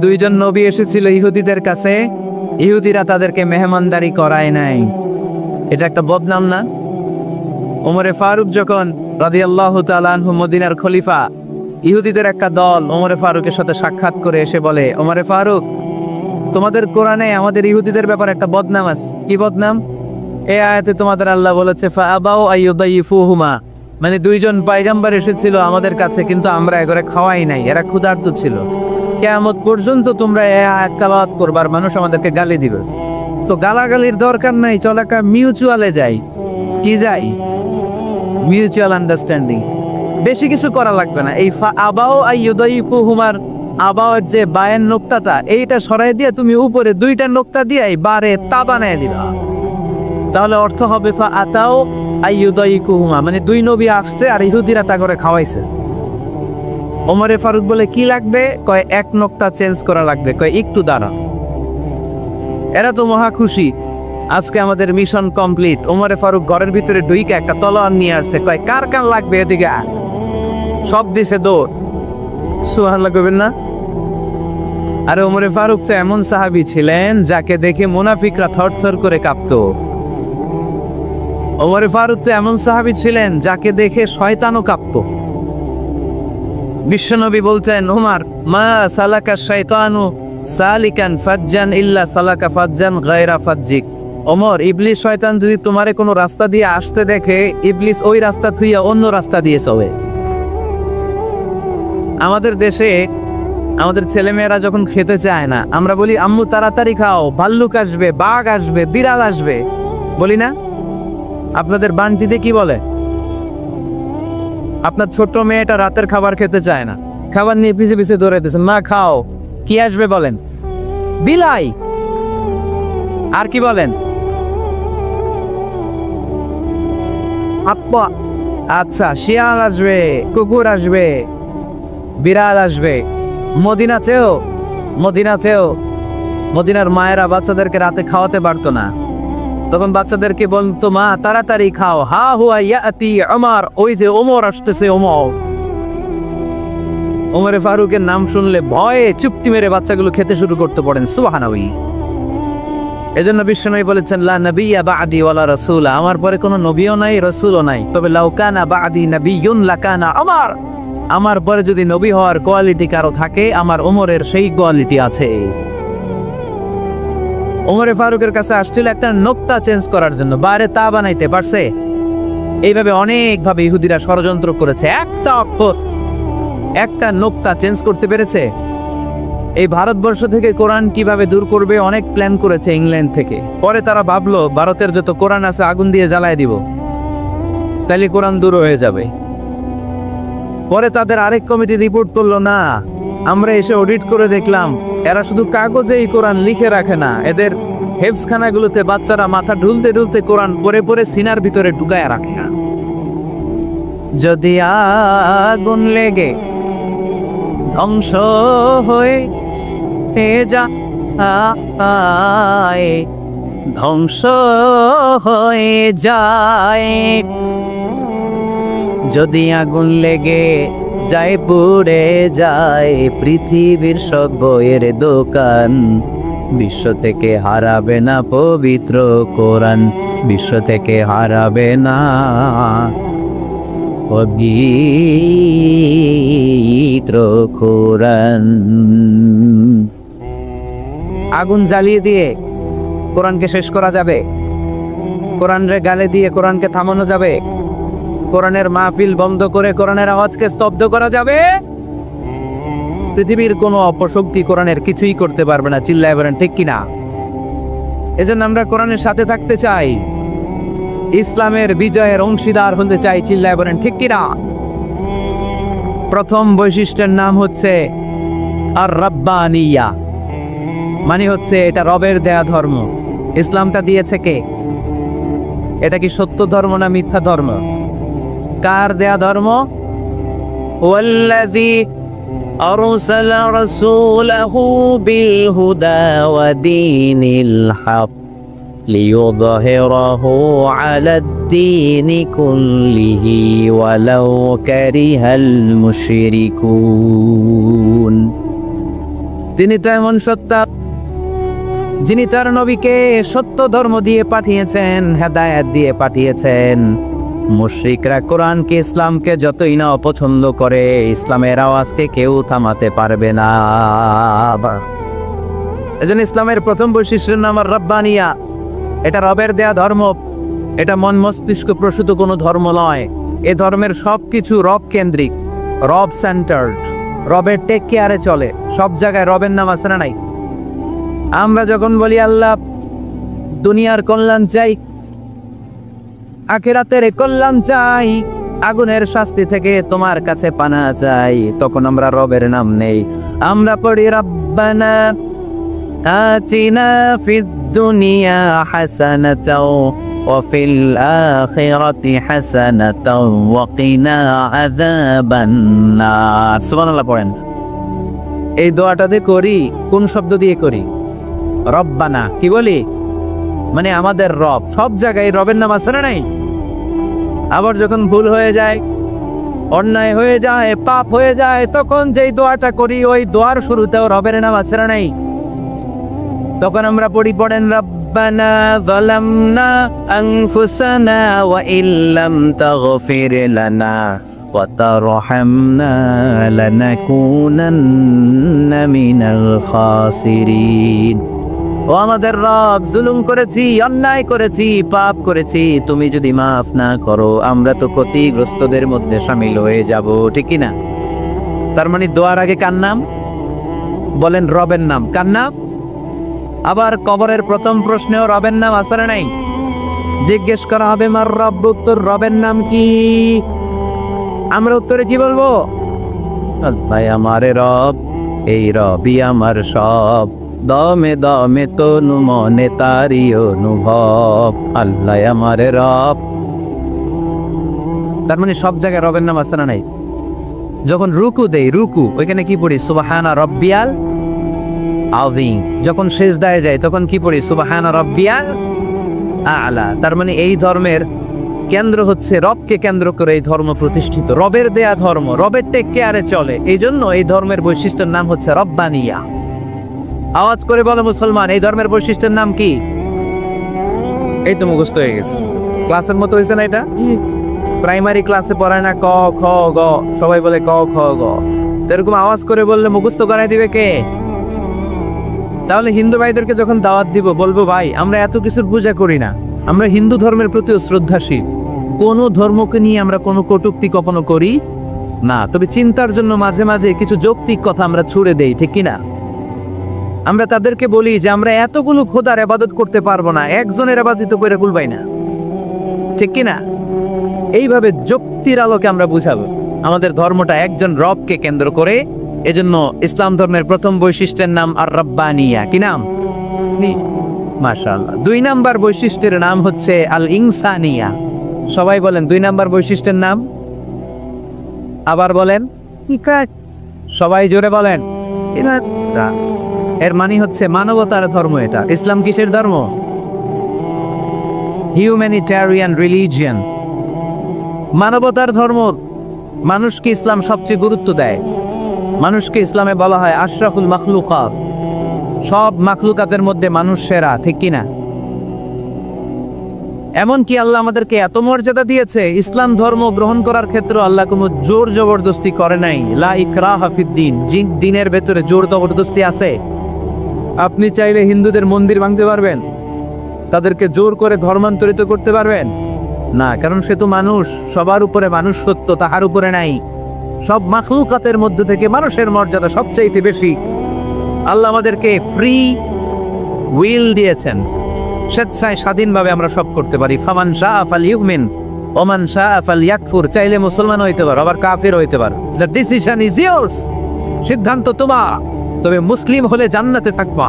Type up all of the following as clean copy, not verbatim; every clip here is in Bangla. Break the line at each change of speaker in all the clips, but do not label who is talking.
দুইজন নবী এসেছিল ইহুদিদের কাছে, ইহুদিরা তাদেরকে মেহমানদারি করায় নাই। এটা একটা বদনাম না? ওমরে ফারুক যখন রাদিয়াল্লাহু তাআলা আনহু মদিনার খলিফা, ইহুদিদের একটা দল ওমরে ফারুকের সাথে সাক্ষাৎ করে এসে বলে, ওমরে ফারুক, তোমাদের কোরআনে আমাদের ইহুদিদের ব্যাপারে একটা বদনাম আছে। কি বদনাম? এই আয়াতে তোমাদের আল্লাহ বলেছে ফাআবাউ আইয়ুদাইফুহুমা, মানে দুইজন পয়গম্বর এসেছিল আমাদের কাছে, কিন্তু আমরা এগরে খাওয়াই নাই, এরা ক্ষুধার্ত ছিল। কিয়ামত পর্যন্ত তোমরা এই আয়াত তেলাওয়াত করবার, মানুষ আমাদেরকে গালি দিবে। তো গালাগালির দরকার নাই, চল একটা মিউচুয়ালে যাই। কি যাই? Mutual understanding. বেশি কিছু করা লাগবে না। এই ফাআবাউ আইয়ুদাইফুহুমার আবাওয়ার যে বায়ের নোক্তাটা, এইটা সরাই দিয়ে তুমি উপরে দুইটা নোক্তা দিয়ে বারে তা বানায় দিবা, তাহলে অর্থ হবে ফাআতাউ আইয়ুদাইকুহুমা, মানে দুই নবী আসছে আর ইহুদিরা তা করে খাওয়াইছে। ওমরে ফারুক বলে কি লাগবে? কয় এক নোক্তা চেঞ্জ করা লাগবে। কয় একটু দাঁড়া। এরা তো মহা খুশি, আজকে আমাদের মিশন কমপ্লিট। ওমরে ফারুক ঘরের ভিতরে ঢুইকে একটা তলোয়ার নিয়ে আসছে। কয় কার কার লাগবে? এদিকে সব দিছে দৌড়। সুবহানাল্লাহ কইবেন না? আরে ওমরে ফারুক তো এমন সাহাবী ছিলেন যাকে দেখে মুনাফিকরা থরথর করে কাঁপতো। ওমরে ফারুক তো এমন সাহাবী ছিলেন যাকে দেখে শয়তানও কাঁপতো। বিশ্বনবী বলতেন, ওমর, মা সালাকা শাইতানু সালিকান ফাজ্জান ইল্লা সালাকা ফাজ্জান গায়রা ফাজ্জিক। ওমর, ইবলিস শয়তান যদি তোমারে কোনো রাস্তা দিয়ে আসতে দেখে, ইবলিস ওই রাস্তা থুইয়া অন্য রাস্তা দিয়ে চলে। আমাদের দেশে আমাদের ছেলেমেয়েরা যখন খেতে চায় না, আমরা বলি আম্মু তাড়াতাড়ি খাও, ভাল্লুক আসবে, বাঘ আসবে, বিড়াল আসবে, বলি না? আপনাদের বান্টিতে কি বলে? আপনার ছোট্ট মেয়েটা রাতের খাবার খেতে চায় না, খাবার নিয়ে পিছে পিছে দৌড়াইতেছেন, মা খাও, কি আসবে বলেন? বিলাই। আর কি বলেন? আপা। আচ্ছা, শিয়াল আসবে, কুকুর আসবে, বিড়াল আসবে। মদিনাতেও মদিনার মায়েরা বাচ্চাদেরকে রাতে খাওয়াতে পারতো না, তখন বাচ্চাদেরকে বলতো, মা তাড়াতাড়ি খাও, হা হুয়া ইয়াতি ওমর, ওই যে ওমর আসতেছে। ওমরে ফারুকের নাম শুনলে ভয়ে চুপটি মেরে বাচ্চাগুলো খেতে শুরু করতে পড়েন। সুবহানাল্লাহ। এজন্য বিশ্বনবী বলেছেন, লা নাবিয়্যা বা'দি ওয়ালা রাসূলা, আমার পরে কোনো নবীও নাই, রাসূলও নাই, তবে লাউ কানা বা'দি নাবিয়্যুন লাকানা ওমর, আমার পরে যদি নবী হওয়ার কোয়ালিটি কারো থাকে, আমার ওমরের সেই কোয়ালিটি আছে। ওমরে ফারুকের কাছে আসছিল একটা নোক্তা চেঞ্জ করার জন্য, বাইরে তা বানাইতে পারছে? এইভাবে অনেকভাবে ইহুদিরা ষড়যন্ত্র করেছে, একটা অক্ষর, একটা নোক্তা চেঞ্জ করতে পেরেছে? এই ভারতবর্ষ থেকে কোরআন কিভাবে দূর করবে অনেক প্ল্যান করেছে ইংল্যান্ড থেকে। পরে তারা ভাবলো ভারতের যত কোরআন আছে আগুন দিয়ে জ্বালায় দিব, তাহলে কোরআন দূর হয়ে যাবে। পরে তাদের আরেক কমিটি রিপোর্ট করলো, না, আমরা এসে অডিট করে দেখলাম এরা শুধু কাগজেই কোরআন লিখে রাখে না, এদের হেফজখানাগুলোতে বাচ্চারা মাথা ঢুলতে ঢুলতে কোরআন পড়ে পড়ে সিনার ভিতরে ঢুকায় রাখে। যদি আগুন লেগে ধ্বংস হয়ে যায়, ধ্বংস হয়ে যায়, যদি আগুন লেগে যায় পুড়ে যায় পৃথিবীর সব বইয়ের দোকান, বিশ্ব থেকে হারাবে না পবিত্র কোরআন, বিশ্ব থেকে হারাবে না পবিত্র কোরআন। আগুন জ্বালিয়ে দিয়ে কোরআনকে শেষ করা যাবে? কোরআনের গালে দিয়ে কোরআনকে থামানো যাবে? কোরআনের মাহফিল বন্ধ করে কোরআনের আওয়াজকে স্তব্ধ করা যাবে? পৃথিবীর কোনো অপশক্তি কোরআনের কিছুই করতে পারবে না। চিল্লায় বলেন ঠিক কিনা? এজন্য আমরা কোরআনের সাথে থাকতে চাই, ইসলামের বিজয়ের অংশীদার হতে চাই। চিল্লায় বলেন ঠিক কিনা? প্রথম বৈশিষ্ট্যের নাম হচ্ছে আর রাব্বানিয়া, মানে হচ্ছে এটা রবের দেয়া ধর্ম। ইসলামটা দিয়েছে কে? এটা কি সত্য ধর্ম না মিথ্যা ধর্ম? কার দেয়া ধর্ম? ওয়াল্লাযী আরসালা রাসূলাহু বিল হুদা ওয়া দীনিল হক লিইয়ুযহিরাহু আলাদ-দীনি কুল্লিহি ওয়ালাউ কারিহাল মুশরিকুন। তিনি তো এমন সত্তা যিনি তার নবীকে সত্য ধর্ম দিয়ে পাঠিয়েছেন, হেদায়েত দিয়ে পাঠিয়েছেন। মুশরিকরা কোরআনকে ইসলামকে যতই না অপছন্দ করে, ইসলামের আওয়াজকে কেউ থামাতে পারবে না। এজন্য ইসলামের প্রথম বৈশিষ্ট্যের নাম রব্বানিয়া। এটা রবের দেয়া ধর্ম, এটা মন মস্তিষ্ক প্রসূত কোনো ধর্ম নয়। এ ধর্মের সবকিছু রব কেন্দ্রিক, রব সেন্টার্ড, রবের টেক কেয়ারে চলে। সব জায়গায় রবের নাম আছে না নাই? আমরা যখন বলি আল্লাহ দুনিয়ার কল্যাণ চাই, আখিরাতের কল্যাণ চাই, আগুনের শাস্তি থেকে তোমার কাছে পানা চাই, তখন আমরা রবের নাম নেই। আমরা পড়ি রব্বানা আতিনা ফিদ দুনিয়া হাসানাতাও ওয়া ফিল আখিরাতি হাসানাতাও ওয়া কিনা আযাবান নার। সুবহানাল্লাহ পড়েন। এই দোয়াটাতে করি কোন শব্দ দিয়ে করি? রব্বানা। কি বলি? মানে আমাদের রব। সব জায়গায় রবের নাম আছে না নাই? আবার যখন ভুল হয়ে যায়, অন্যায় হয়ে যায়, পাপ হয়ে যায়, তখন যেই দোয়াটা করি ওই দোয়ার শুরুতেও রবের নাম আছে না নাই? তখন আমরা পড়েন রব্বানা যালামনা আনফুসানা ওয়া ইল্লাম তাগফির লানা ওয়া তারহামনা লানাকুনান্না মিনাল খাসিরিন। ও আমাদের রব, জুলুম করেছি, অন্যায় করেছি, পাপ করেছি, তুমি যদি মাফ না করো আমরা তো ক্ষতিগ্রস্তদের মধ্যে শামিল হয়ে যাব। ঠিক কি না? তার মানে দোয়ার আগে কার নাম? বলেন রবের নাম। কার নাম? আবার কবরের প্রথম প্রশ্নেও রবের নাম আছে না নাই? জিজ্ঞেস করা হবে মার রব্বুক, তোর রবের নাম কি? আমরা উত্তরে কি বলবো? আল্লাহ আমারে রব, এই রবই আমার সব, দমে দমে তনু মনে তারি অনুভব, আল্লাহ আমারে রব। তার মানে সব জায়গায় রবের নাম আছে না নাই? যখন রুকু দেই, রুকু ওইখানে কি পড়ি? সুবহানা রব্বিয়াল আযীম। যখন সিজদায় যাই তখন কি পড়ি? সুবহানা রব্বিয়াল আ'লা। তার মানে এই ধর্মের কেন্দ্র হচ্ছে রবকে কেন্দ্র করে এই ধর্ম প্রতিষ্ঠিত, রবের দেয়া ধর্ম, রবের টেক কেয়ারে চলে। এই জন্য এই ধর্মের বৈশিষ্ট্যের নাম হচ্ছে রব্বানিয়া। আওয়াজ করে বলো মুসলমান, এই ধর্মের বৈশিষ্ট্যের নাম কি? এই তো মুখস্থ হয়ে গেছে। ক্লাসের মতো হয়েছে না এটা? প্রাইমারি ক্লাসে পড়ায় না ক খ গ, সবাই বলে ক খ গ। এরকম আওয়াজ করে বললে মুখস্থ করাই দিবে কে? তাহলে হিন্দু ভাইদেরকে যখন দাওয়াত দিব বলবো ভাই আমরা এত কিছুর পূজা করি না, আমরা হিন্দু ধর্মের প্রতিও শ্রদ্ধাশীল, কোন ধর্মকে নিয়ে আমরা কোনো কটূক্তি কখনো করি না, তবে চিন্তার জন্য মাঝে মাঝে কিছু যৌক্তিক কথা আমরা ছুড়ে দেই। ঠিক কিনা? আমরা তাদেরকে বলি যে আমরা এতগুলো খোদার ইবাদত করতে পারবো না, একজনের ইবাদত করে কুলবাই না। ঠিক কিনা? এইভাবে যুক্তির আলোকে আমরা বুঝাবো আমাদের ধর্মটা একজন রবকে কেন্দ্র করে। এজন্য ইসলাম ধর্মের প্রথম বৈশিষ্ট্যের নাম আর রব্বানিয়া। কি নাম? মাশাআল্লাহ। 2 নাম্বার বৈশিষ্ট্যের নাম হচ্ছে আল ইনসানিয়া। সবাই বলেন 2 নাম্বার বৈশিষ্ট্যের নাম। আবার বলেন, সবাই জোরে বলেন। এর মানে হচ্ছে মানবতার ধর্ম। এটা ইসলাম কিসের ধর্ম? হিউম্যানিটেরিয়ান রিলিজিয়ন, মানবতার ধর্ম। মানুষকে ইসলাম সবচেয়ে গুরুত্ব দেয়। মানুষকে ইসলামে বলা হয় আশরাফুল মাখলুকাত, সব মাখলুকাতের মধ্যে মানুষ সেরা। ঠিক কিনা? এমনকি আল্লাহ আমাদেরকে এত মর্যাদা দিয়েছে, ইসলাম ধর্ম গ্রহণ করার ক্ষেত্রে আল্লাহ কোনো জোর জবরদস্তি করে নাই। লা ইকরাহা ফিদ্দিন, দিনের ভেতরে জোর জবরদস্তি আছে? আপনি চাইলে হিন্দুদের মন্দির ভাঙতে পারবেন? তাদেরকে জোর করে ধর্মান্তরিত করতে পারবেন না, কারণ সে তো মানুষ, সবার উপরে মানুষ সত্য, তাহার উপরে নাই। সব মাখলুকাতের মধ্যে থেকে মানুষের মর্যাদা সবচাইতে বেশি। আল্লাহ আমাদেরকে ফ্রি উইল দিয়েছেন, স্বেচ্ছায় স্বাধীনভাবে আমরা সব করতে পারি। ফামান শাআ ফালইউমিন ওয়া মান শাআ ফালইয়াকফুর। চাইলে মুসলমান হইতে পারো, আবার কাফির হইতে পারো। দ্য ডিসিশন ইজ ইয়ার্স, সিদ্ধান্ত তোমার। তবে মুসলিম হলে জান্নাতে থাকবা,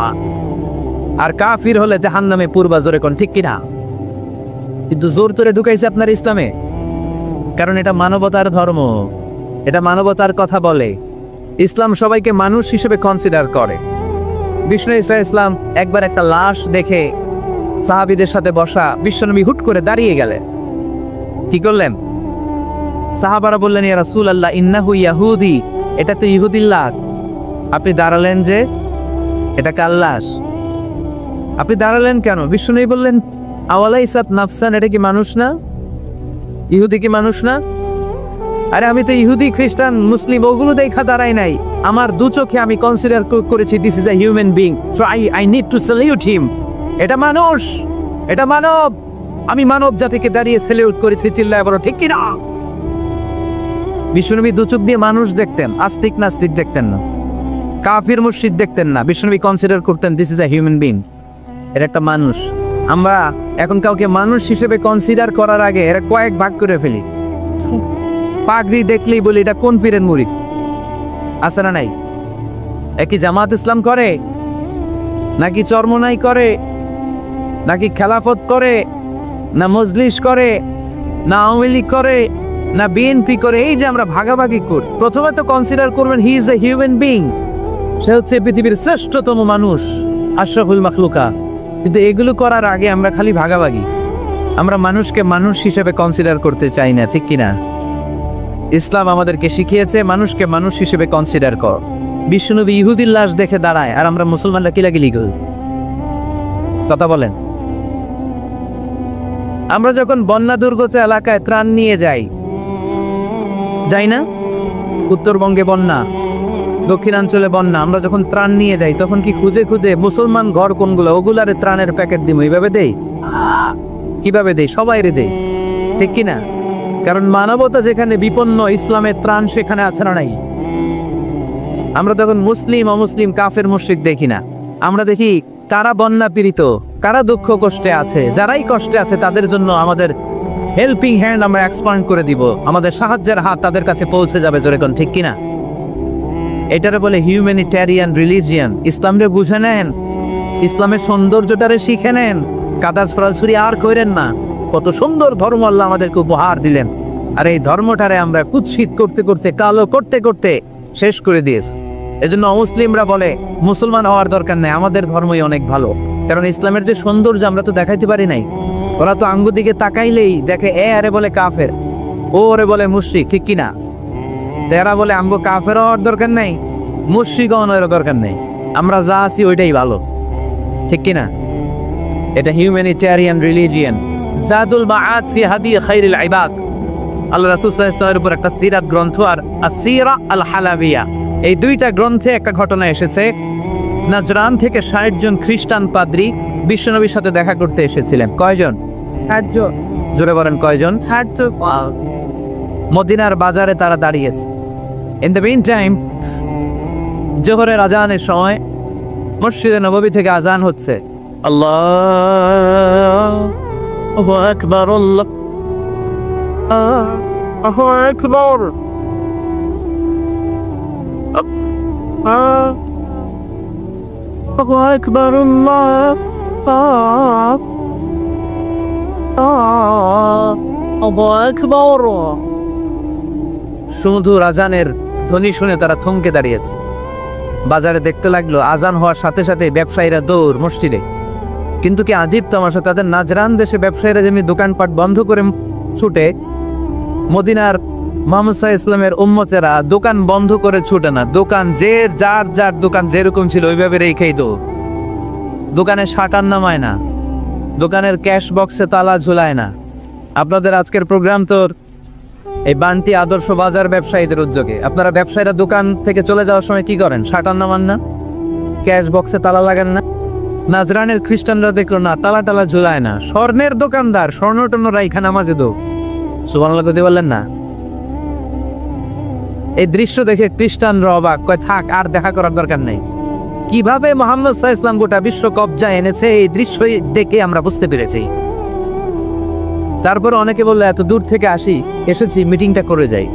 আর কাফির হলে জাহান্নামে পূর্বা। জোরে কোন ঠিক কিনা? কিন্তু জোর করে ঢুকাইছে আপনার ইসলামে, কারণ এটা মানবতার ধর্ম, এটা মানবতার কথা বলে। ইসলাম সবাইকে মানুষ হিসেবে কনসিডার করে। বিষ্ণু ঈসা ইসলাম একবার একটা লাশ দেখে সাহাবীদের সাথে বসা, বিশ্বনবী হুট করে দাঁড়িয়ে গেলেন। কি করলেন? সাহাবারা বললেন ইয়া রাসূলুল্লাহ ইন্নাহু ইয়াহুদি, এটা তো ইহুদির লাশ। আপনি দাঁড়ালেন যে? এটা কার লাশ? আপনি দাঁড়ালেন কেন? বিষ্ণু বললেন আওয়ালাইসাত নাফসান, এটা কি মানুষ না? ইহুদি কি মানুষ না? আরে আমি তো ইহুদি খ্রিস্টান মুসলিম ওগুলো দেখা দাঁড়াই নাই, আমার দু চোখে আমি কনসিডার করেছি this is a human being, so I need to salute হিম। এটা মানুষ, এটা মানব, আমি মানব জাতিকে দাঁড়িয়ে স্যালিউট করেছি, চিল্লায় বড় ঠিক কিনা? বিশ্বনবী দু চোখ দিয়ে মানুষ দেখতেন, আস্তিক নাস্তিক দেখতেন না, কাফির মুশরিক দেখতেন না। বিশ্বনবী কনসিডার করতেন this is a human being, এর একটা মানুষ। আমরা এখন কাউকে মানুষ হিসেবে কনসিডার করার আগে এরা কয়েক ভাগ করে ফেলি। পাগড়ি দেখলেই বলি এটা কোন পীরের মুরিদ, আছে না নাই? একই জামাত ইসলাম করে, নাকি চরমনাই করে, নাকি খেলাফত করে, না মজলিস করে, না আওয়ামী লীগ করে, না বিএনপি করে? এই যে আমরা ভাগাভাগি করি, প্রথমে তো কনসিডার করবেন he is a human being, সে হচ্ছে পৃথিবীর শ্রেষ্ঠতম মানুষ, আশরাফুল মাখলুকা। কিন্তু এগুলো করার আগে আমরা খালি ভাগাভাগি, আমরা মানুষকে মানুষ হিসেবে কনসিডার করতে চাই না, ঠিক কিনা? ইসলাম আমাদেরকে শিখিয়েছে মানুষকে মানুষ হিসেবে কনসিডার কর। বিশ্বনবী ইহুদির লাশ দেখে দাঁড়ায়, আর আমরা মুসলমানরা কিলাকিলি করি। কথা বলেন। আমরা যখন বন্যা দুর্গত এলাকায় ত্রাণ নিয়ে যাই না? উত্তরবঙ্গে বন্যা, দক্ষিণাঞ্চলে বন্যা, আমরা যখন ত্রাণ নিয়ে যাই তখন কি খুঁজে খুঁজে মুসলমান ঘর কোনগুলো ওগুলারে ত্রাণের প্যাকেট দিব এইভাবে দেই? কিভাবে দেই? সবাইরে দেই, ঠিক কিনা? কারণ মানবতা যেখানে বিপন্ন, ইসলামের ত্রাণ সেখানে আছে না নাই? আমরা তখন মুসলিম অমুসলিম কাফের মুশরিক দেখি না, আমরা দেখি কারা বন্যা পীড়িত, কারা দুঃখ কষ্টে আছে, যারাই কষ্টে আছে তাদের জন্য আমাদের হেল্পিং হ্যান্ড আমরা এক্সপান্ড করে দিব, আমাদের সাহায্যের হাত তাদের কাছে পৌঁছে যাবে, জোরে কোন ঠিক কিনা? এটারে বলে হিউম্যানিটেরিয়ান রিলিজিয়ান। ইসলামরে বুঝে নেন, ইসলামের সৌন্দর্যটারে শিখে নেন, কাদাজ ফরাসুরি আর কইরেন না। কত সুন্দর ধর্ম আল্লাহ আমাদেরকে উপহার দিলেন, আর এই ধর্মটারে আমরা কুৎসিত করতে করতে, কালো করতে করতে শেষ করে দিয়েছি। এজন্য অমুসলিমরা বলে মুসলমান হওয়ার দরকার নেই, আমাদের ধর্মই অনেক ভালো। কারণ ইসলামের যে সৌন্দর্য আমরা তো দেখাইতে পারি নাই। ওরা তো আঙ্গুর দিকে তাকাইলেই দেখে এ আরে বলে কাফের, ও ওরে বলে মুশরিক, ঠিক কিনা? এরা বলে আমগো কাফের হওয়ার দরকার নাই, মুশরিক হওয়ার দরকার নেই, আমরা যা আছি ওইটাই ভালো, ঠিক কিনা? এটা হিউম্যানিটেরিয়ান রিলিজিয়ান। জাদুল মাআদ ফি হাদি খায়রিল ইবাদ, আল্লাহ রাসূল সাল্লাল্লাহু আলাইহি ওয়াসাল্লামের উপর একটা সিরাত গ্রন্থ আর আসিরা আল হালাবিয়া, এই দুইটা গ্রন্থে একটা ঘটনা এসেছে। নাজরান থেকে ৬০ জন খ্রিস্টান পাদ্রী বিশ্বনবীর সাথে দেখা করতে এসেছিলেন। কয়জন? ৬০ জন। জোরে বলেন কয়জন? ৬০ জন। মদিনার বাজারে তারা দাঁড়িয়েছে। ইন দ্য মিন টাইম জোহরের আজানের সময় মসজিদে নববী থেকে আজান হচ্ছে, আল্লাহু আকবার, আল্লাহু আকবার, আল্লাহু আকবার, আল্লাহু আকবার। সুমধুর আজানের ধ্বনি শুনে তারা থমকে দাঁড়িয়েছে। বাজারে দেখতে লাগলো আজান হওয়ার সাথে সাথে ব্যবসায়ীরা দৌড় মসজিদে। কিন্তু কি আজীব তামাশা, তাদের নাজরান দেশে ব্যবসায়ীরা যেমনি দোকানপাট বন্ধ করে ছুটে, মদিনার মুহাম্মদ সাল্লাল্লাহু আলাইহি ওয়াসাল্লামের উম্মতেরা দোকান বন্ধ করে ছুটে না, দোকান যার যার দোকান যেরকম ছিল ওইভাবে রেখেই তো, দোকানে শাটার নামায় না, দোকানের ক্যাশ বক্সে তালা ঝুলায় না। আপনাদের আজকের প্রোগ্রাম তো এই বান্টি আদর্শ বাজার ব্যবসায়ীদের উদ্যোগে। আপনারা ব্যবসায়ীরা দোকান থেকে চলে যাওয়ার সময় কি করেন? শাটার নামান না, ক্যাশ বক্সে তালা লাগান না। নাজরানের খ্রিস্টানরা দেখলো না, তালা টালা ঝুলায় না, স্বর্ণের দোকানদার স্বর্ণ টর্ণ রাইখা নামাজে দো। সুবহানাল্লাহ কইতে বললেন না? এই দৃশ্য দেখে খ্রিস্টানরা অবাক, কয় থাক আর দেখা করার দরকার নেই। কিভাবে মুহাম্মদ সাল্লাল্লাহু আলাইহি ওয়াসাল্লাম গোটা বিশ্ব কবজা এনেছে এই দৃশ্য দেখে আমরা বুঝতে পেরেছি। তারপর অনেকে বললো এত দূর থেকে এসেছি মিটিংটা করে যাই।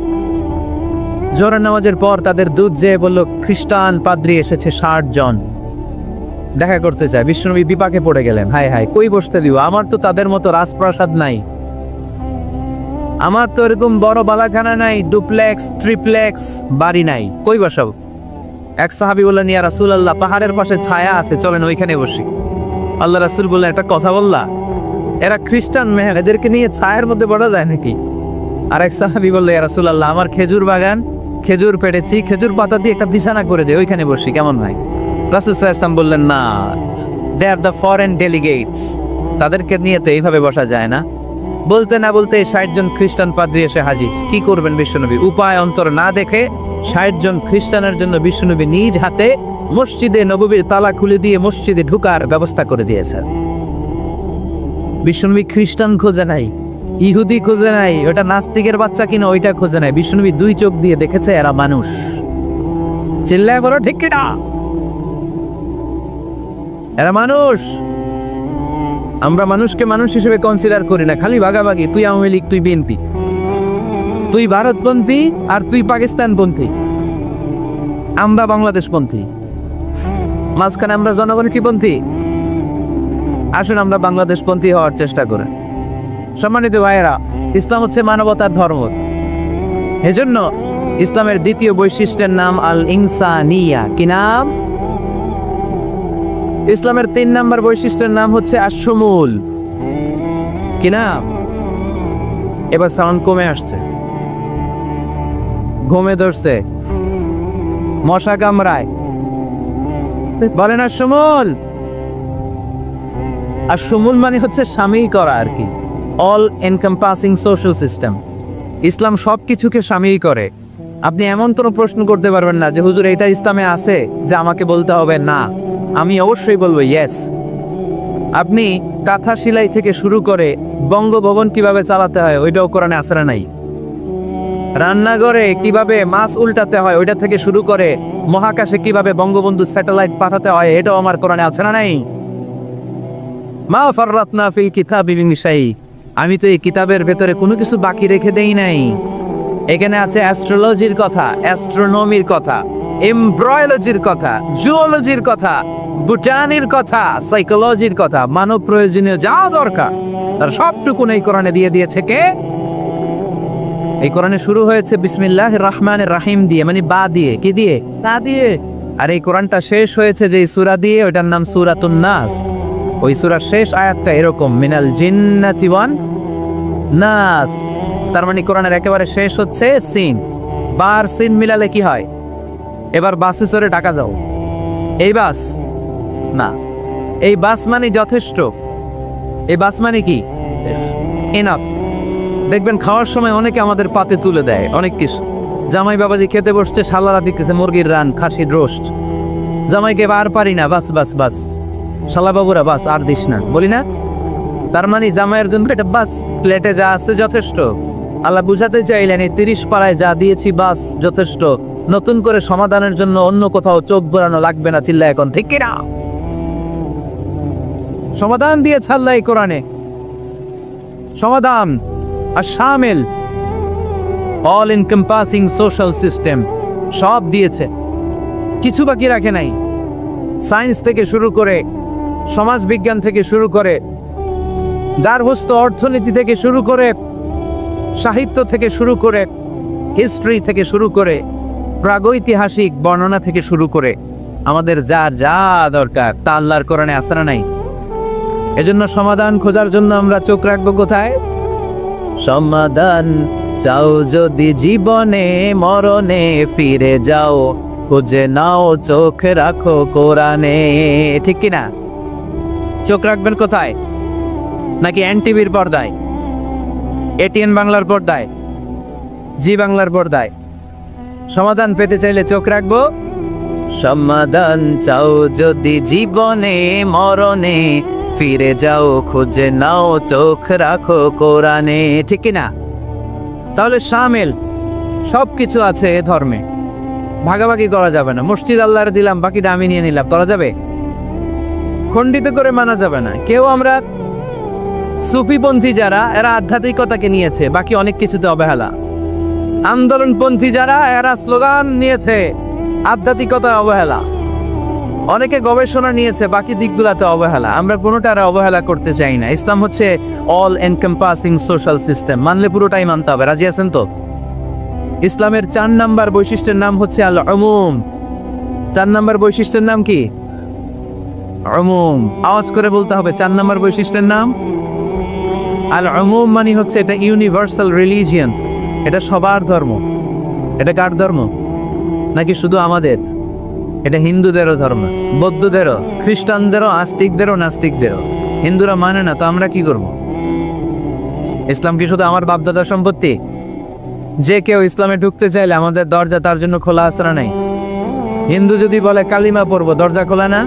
জোহরের নামাজের পর তাদের দূত যেয়ে বলল খ্রিস্টান পাদ্রী এসেছে ৬০ জন দেখা করতে চায়। বিশ্বনবী বিপাকে পড়ে গেলেন, হায় হায় কই বসতে দিব, আমার তো তাদের মতো রাজপ্রাসাদ নাই, আমার তো এরকম বড় বালাখানা নাই, ডুপ্লেক্স ট্রিপ্লেক্স বাড়ি নাই, কই বসাবো? এক সাহাবী বললেন ইয়া রাসূলুল্লাহ, পাহাড়ের পাশে ছায়া আছে, চলেন ওইখানে বসি। আল্লাহ রাসূল বললেন একটা কথা বললা, এরা খ্রিস্টান মেয়ে, এদেরকে নিয়ে ছায়ের মধ্যে বড়া যায় নাকি? আর এক সাহাবী বলল ইয়া রাসূলুল্লাহ, আমার খেজুর বাগান, খেজুর পেড়েছি, খেজুর পাতা দিয়ে একটা বিছানা করে দে, ওইখানে বসি কেমন হয়? রাসূল সাল্লাল্লাহু আলাইহি ওয়াসাল্লাম বললেন, না, দে আর দ্য ফরেন ডেলিগেটস, তাদেরকে নিয়ে তো এইভাবে বসা যায় না। বলতে না বলতে 60 জন খ্রিস্টান পাদ্রী এসে হাজির। কি করবেন বিশ্বনবী? উপায় অন্তর না দেখে 60 জন খ্রিস্টানের জন্য বিশ্বনবী নিজ হাতে মসজিদে নববীর তালা খুলে দিয়ে মসজিদে ঢুকার ব্যবস্থা করে দিয়েছেন। বিশ্বনবী খ্রিস্টান খোঁজে নাই, ইহুদি খোঁজে নাই, ওটা নাস্তিকের বাচ্চা কিনা ওইটা খোঁজে নাই। বিশ্বনবী 2 চোখ দিয়ে দেখেছে এরা মানুষ। চিল্লায় বলো ঠিক কিনা? এরা মানুষ। আমরা মানুষকে মানুষ হিসেবে কনসিডার করি না, খালি ভাগাভাগি। তুই আওয়ামী লীগ, তুই বিএনপি, তুই ভারতপন্থী আর তুই পাকিস্তানপন্থী, আমরা বাংলাদেশপন্থী। মাঝখানে আমরা জনগণ কি পন্থী? আসুন আমরা বাংলাদেশপন্থী হওয়ার চেষ্টা করি। সম্মানিত ভাইয়েরা, ইসলাম হচ্ছে মানবতার ধর্ম। এজন্য ইসলামের দ্বিতীয় বৈশিষ্ট্যের নাম আল ইনসানিয়া। কি নাম? ইসলামের 3 নম্বর বৈশিষ্ট্যের নাম হচ্ছে আশ-শুমুল। কি নাম? এবার সাউন্ড কমে আসছে, ঘুমে ধরছে, মশা কামড়ায়, বলেন আশ-শুমুল। আশ-শুমুল মানে হচ্ছে শামিল করা আর কি, অল এনকম্পাসিং সোশ্যাল সিস্টেম। ইসলাম সবকিছুকে শামিল করে। আপনি এমন কোনো প্রশ্ন করতে পারবেন না যে হুজুর এটা ইসলামে আছে যে আমাকে বলতে হবে না, আমি অবশ্যই বলবো ইয়েস। আপনি কাঁথা সেলাই থেকে শুরু করে বঙ্গভবন কিভাবে চালাতে হয় ওইটাও কোরআনে আছে না নাই? রান্নাঘরে কিভাবে মাছ উল্টাতে হয় ওইটা থেকে শুরু করে মহাকাশে কিভাবে বঙ্গবন্ধু স্যাটেলাইট পাঠাতে হয় এটাও আমার কোরআনে আছে না নাই? মা ফাররাতনা ফিল কিতাবি মিন শাই, আমি তো এই কিতাবের ভেতরে কোনো কিছু বাকি রেখে দেই নাই। এখানে আছে অ্যাস্ট্রোলজির কথা, অ্যাস্ট্রোনমির কথা, এমব্রয়োলজির কথা, জুওলজির কথা, বুটানির কথা, সাইকোলজির কথা, মানব প্রয়োজনীয় যা দরকার তার সবটুকুন এই কোরআনে দিয়ে দিয়েছে কে? এই কোরআনে শুরু হয়েছে বিসমিল্লাহির রহমানির রহিম দিয়ে, মানে বা দিয়ে। কি দিয়ে? তা দিয়ে। আর এই কোরআনটা শেষ হয়েছে যে সূরা দিয়ে, ওটার নাম সূরাতুন নাস। ওই সূরার শেষ আয়াতটা এরকম, মিনাল জিন্নাতি ওয়ান নাস। তার মানে কোরআনের একেবারে শেষ হচ্ছে সিন। বার সিন মিলালে কি হয়? এবার বাসে চড়ে ঢাকা যাও। এই বাস না, এই বাস মানে যথেষ্ট। এই বাস মানে কি? এনাফ। দেখবেন খাওয়ার সময় অনেকে আমাদের পাতে তুলে দেয় অনেক কিছু। জামাই বাবাজি খেতে বসছে, শালারা দিতেছে মুরগির রান, খাসির রোস্ট। জামাইকে আর পারি না, বাস বাস বাস, শালা বাবুরা বাস আর দিস না, বলি না? তার মানে জামাইয়ের জন্য এটা বাস, প্লেটে যা আছে যথেষ্ট। আল্লাহ বুঝাতে চাইলেন এই 30 পাড়ায় যা দিয়েছি বাস যথেষ্ট, নতুন করে সমাধানের জন্য অন্য কোথাও চোখ বোলানো লাগবে না। চিল্লা এখন ঠিক কিনা? সমাধান দিয়ে ছাড়লা এই কোরআনে, সমাধান আর শামিল, অল এনকম্পাসিং সোশ্যাল সিস্টেম সব দিয়েছে, কিছু বাকি রাখে নাই। সায়েন্স থেকে শুরু করে, সমাজ বিজ্ঞান থেকে শুরু করে, যার হস্ত অর্থনীতি থেকে শুরু করে, সাহিত্য থেকে শুরু করে, হিস্ট্রি থেকে শুরু করে, প্রাগৈতিহাসিক বর্ণনা থেকে শুরু করে আমাদের যার যা দরকার তা আল্লাহর কোরআনে আছে না নাই? এজন্য সমাধান খোঁজার জন্য আমরা চোখ রাখবো কোথায়? সমাধান চাও যদি জীবনে মরণে, ফিরে যাও খুঁজে নাও চোখ রাখো কোরআনে। ঠিক কিনা? চোখ রাখবেন কোথায়? নাকি এনটিভির পর্দায়, এটিএন বাংলার পর্দায়, জি বাংলার পর্দায়? সমাধান পেতে চাইলে চোখ রাখবো। সমাধান চাও যদি জীবনে মরণে, ফিরে যাও খুঁজে নাও চোখ রাখো কোরআনে। ঠিক কিনা? তাহলে শামিল সবকিছু আছে এ ধর্মে, ভাগাভাগি করা যাবে না। মসজিদ আল্লাহর দিলাম, বাকিটা আমি নিয়ে নিলাম, করা যাবে? খণ্ডিত করে মানা যাবে না। কেউ আমরা সুফিপন্থী যারা, এরা আধ্যাত্মিকতাকে নিয়েছে, বাকি অনেক কিছুতে অবহেলা। আন্দোলনপন্থী যারা, এরা স্লোগান নিয়েছে, আধ্যাত্মিকতা অবহেলা। অনেকে গবেষণা নিয়েছে, বাকি দিকগুলাতে অবহেলা। আমরা কোনোটার অবহেলা করতে চাই না। ইসলাম হচ্ছে অল এনকম্পাসিং সোশ্যাল সিস্টেম, মানলে পুরোটাই মানতে হবে। রাজি আছেন তো? ইসলামের 4 নম্বর বৈশিষ্ট্যের নাম হচ্ছে আল উমুম। 4 নম্বর বৈশিষ্ট্যের নাম কি? উমুম। আওয়াজ করে বলতে হবে, 4 নম্বর বৈশিষ্ট্যের নাম আল উমুম। মানে হচ্ছে এটা ইউনিভার্সাল রিলিজিয়ন, এটা সবার ধর্ম। এটা কার ধর্ম? নাকি শুধু আমাদের? এটা হিন্দুদেরও ধর্ম, বৌদ্ধদেরও, খ্রিস্টানদেরও, আস্তিকদেরও, নাস্তিকদেরও। হিন্দুরা মানে না তো আমরা কি করব? ইসলাম কি শুধু আমার বাপদাদার সম্পত্তি? যে কেউ ইসলামে ঢুকতে চাইলে আমাদের দরজা তার জন্য খোলা আছে না নাই? হিন্দু যদি বলে কালিমা পড়বো, দরজা খোলা না?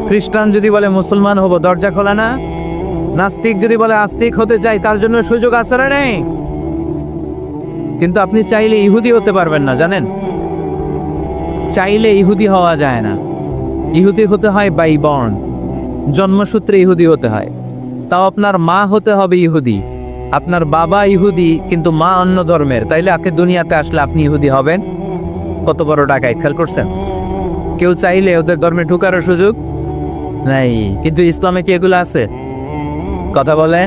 খ্রিস্টান যদি বলে মুসলমান হব, দরজা খোলা না? নাস্তিক যদি বলে আস্তিক হতে চাই, তার জন্য সুযোগ আছে না নেই? কিন্তু আপনি চাইলে ইহুদি হতে পারবেন না, জানেন? চাইলে ইহুদি হওয়া যায় না। ইহুদি হতে হয় বাই বর্ন, জন্মসূত্রে ইহুদি হতে হয়। তাও আপনার মা হতে হবে ইহুদি, আপনার বাবা ইহুদি কিন্তু মা অন্য ধর্মের, তাইলে আপনি দুনিয়াতে আসলে আপনি ইহুদি হবেন? কত বড় ডাকাই, খেয়াল করছেন? কেউ চাইলে ওদের ধর্মে ঢুকারও সুযোগ নাই। কিন্তু ইসলামে কি এগুলো আছে? কথা বলে।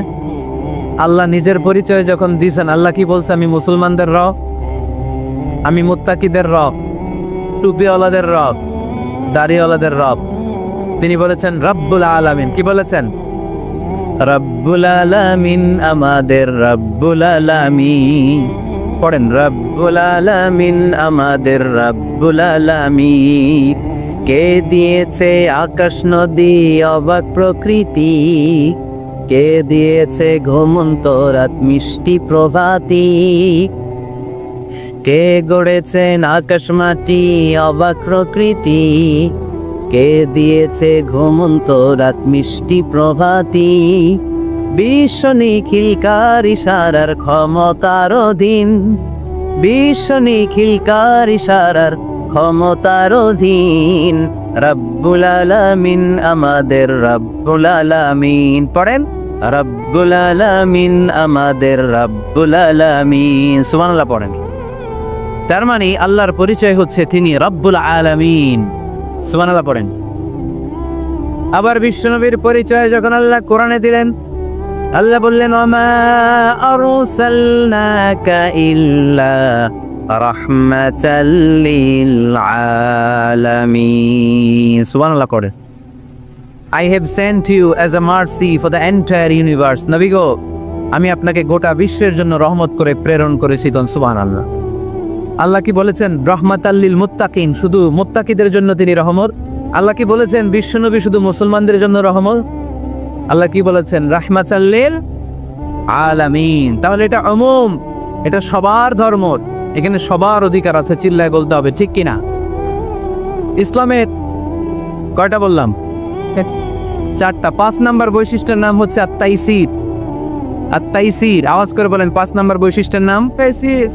আল্লাহ নিজের পরিচয় যখন দিয়েছেন, আল্লাহ কি বলছে? আমি মুসলমানদের রব, আমি মুত্তাকিদের রব, টুপিওয়ালাদের রব, দাড়িওয়ালাদের রব। তিনি বলেছেন রব্বুল আলামিন। কি বলেছেন? রব্বুল আলামিন, আমাদের রব্বুল আলামিন। পড়েন, রব্বুল আলামিন, আমাদের রব্বুল আলামিন। কে দিয়েছে আকাশ নদী অবাক প্রকৃতি, কে দিয়েছে ঘুমন্ত রাত মিষ্টি প্রভাতী, কে গড়েছেন আকাশ মাটি অবাক প্রকৃতি, কে দিয়েছে ঘুমন্ত রাত মিষ্টি প্রভাতী। বিশ্ব নিখিলকার ইশারার ক্ষমতার অধীন, বিশ্ব নিখিলকার ইশারার ক্ষমতার অধীন। রব্বুল আলামিন, আমাদের রব্বুল আলামিন। পড়েন, রব্বুল আলামিন, আমাদের রব্বুল আলামিন। সুবহানাল্লাহ পড়েন। তার মানে আল্লাহর পরিচয় হচ্ছে তিনি রব্বুল আলামিন। সুবহানাল্লাহ পড়েন। আবার বিশ্বনবীর পরিচয় যখন আল্লাহ কোরআনে দিলেন, আল্লাহ বললেন ওমা আরসালনাকা ইল্লা রাহমাতাল লিল আলামিন। সুবহানাল্লাহ পড়েন। I have sent you as a mercy for the entire universe. নবী গো, আমি আপনাকে গোটা বিশ্বের জন্য রহমত করে প্রেরণ করেছি। সুবহানাল্লাহ। আল্লাহ কি বলেছেন? রহমাতাল লিল মুত্তাকিন, শুধু মুত্তাকিদের জন্য তিনি রহমত। আল্লাহ কি বলেছেন? বিশ্বনবী শুধু মুসলমানদের জন্য রহমত। আল্লাহ কি বলেছেন? রাহমাতাল লিল আলামিন। তাহলে এটা উমুম, এটা সবার ধর্ম, এখানে সবার অধিকার আছে। চিল্লায় বলতে হবে, ঠিক কিনা? ইসলামের কয়টা বললাম? 4টা। 5 নাম্বার বৈশিষ্ট্যের নাম হচ্ছে আত-তাইসির। আত-তাইসির, আওয়াজ করে বলেন 5 নাম্বার বৈশিষ্ট্যের নাম। তাইসির।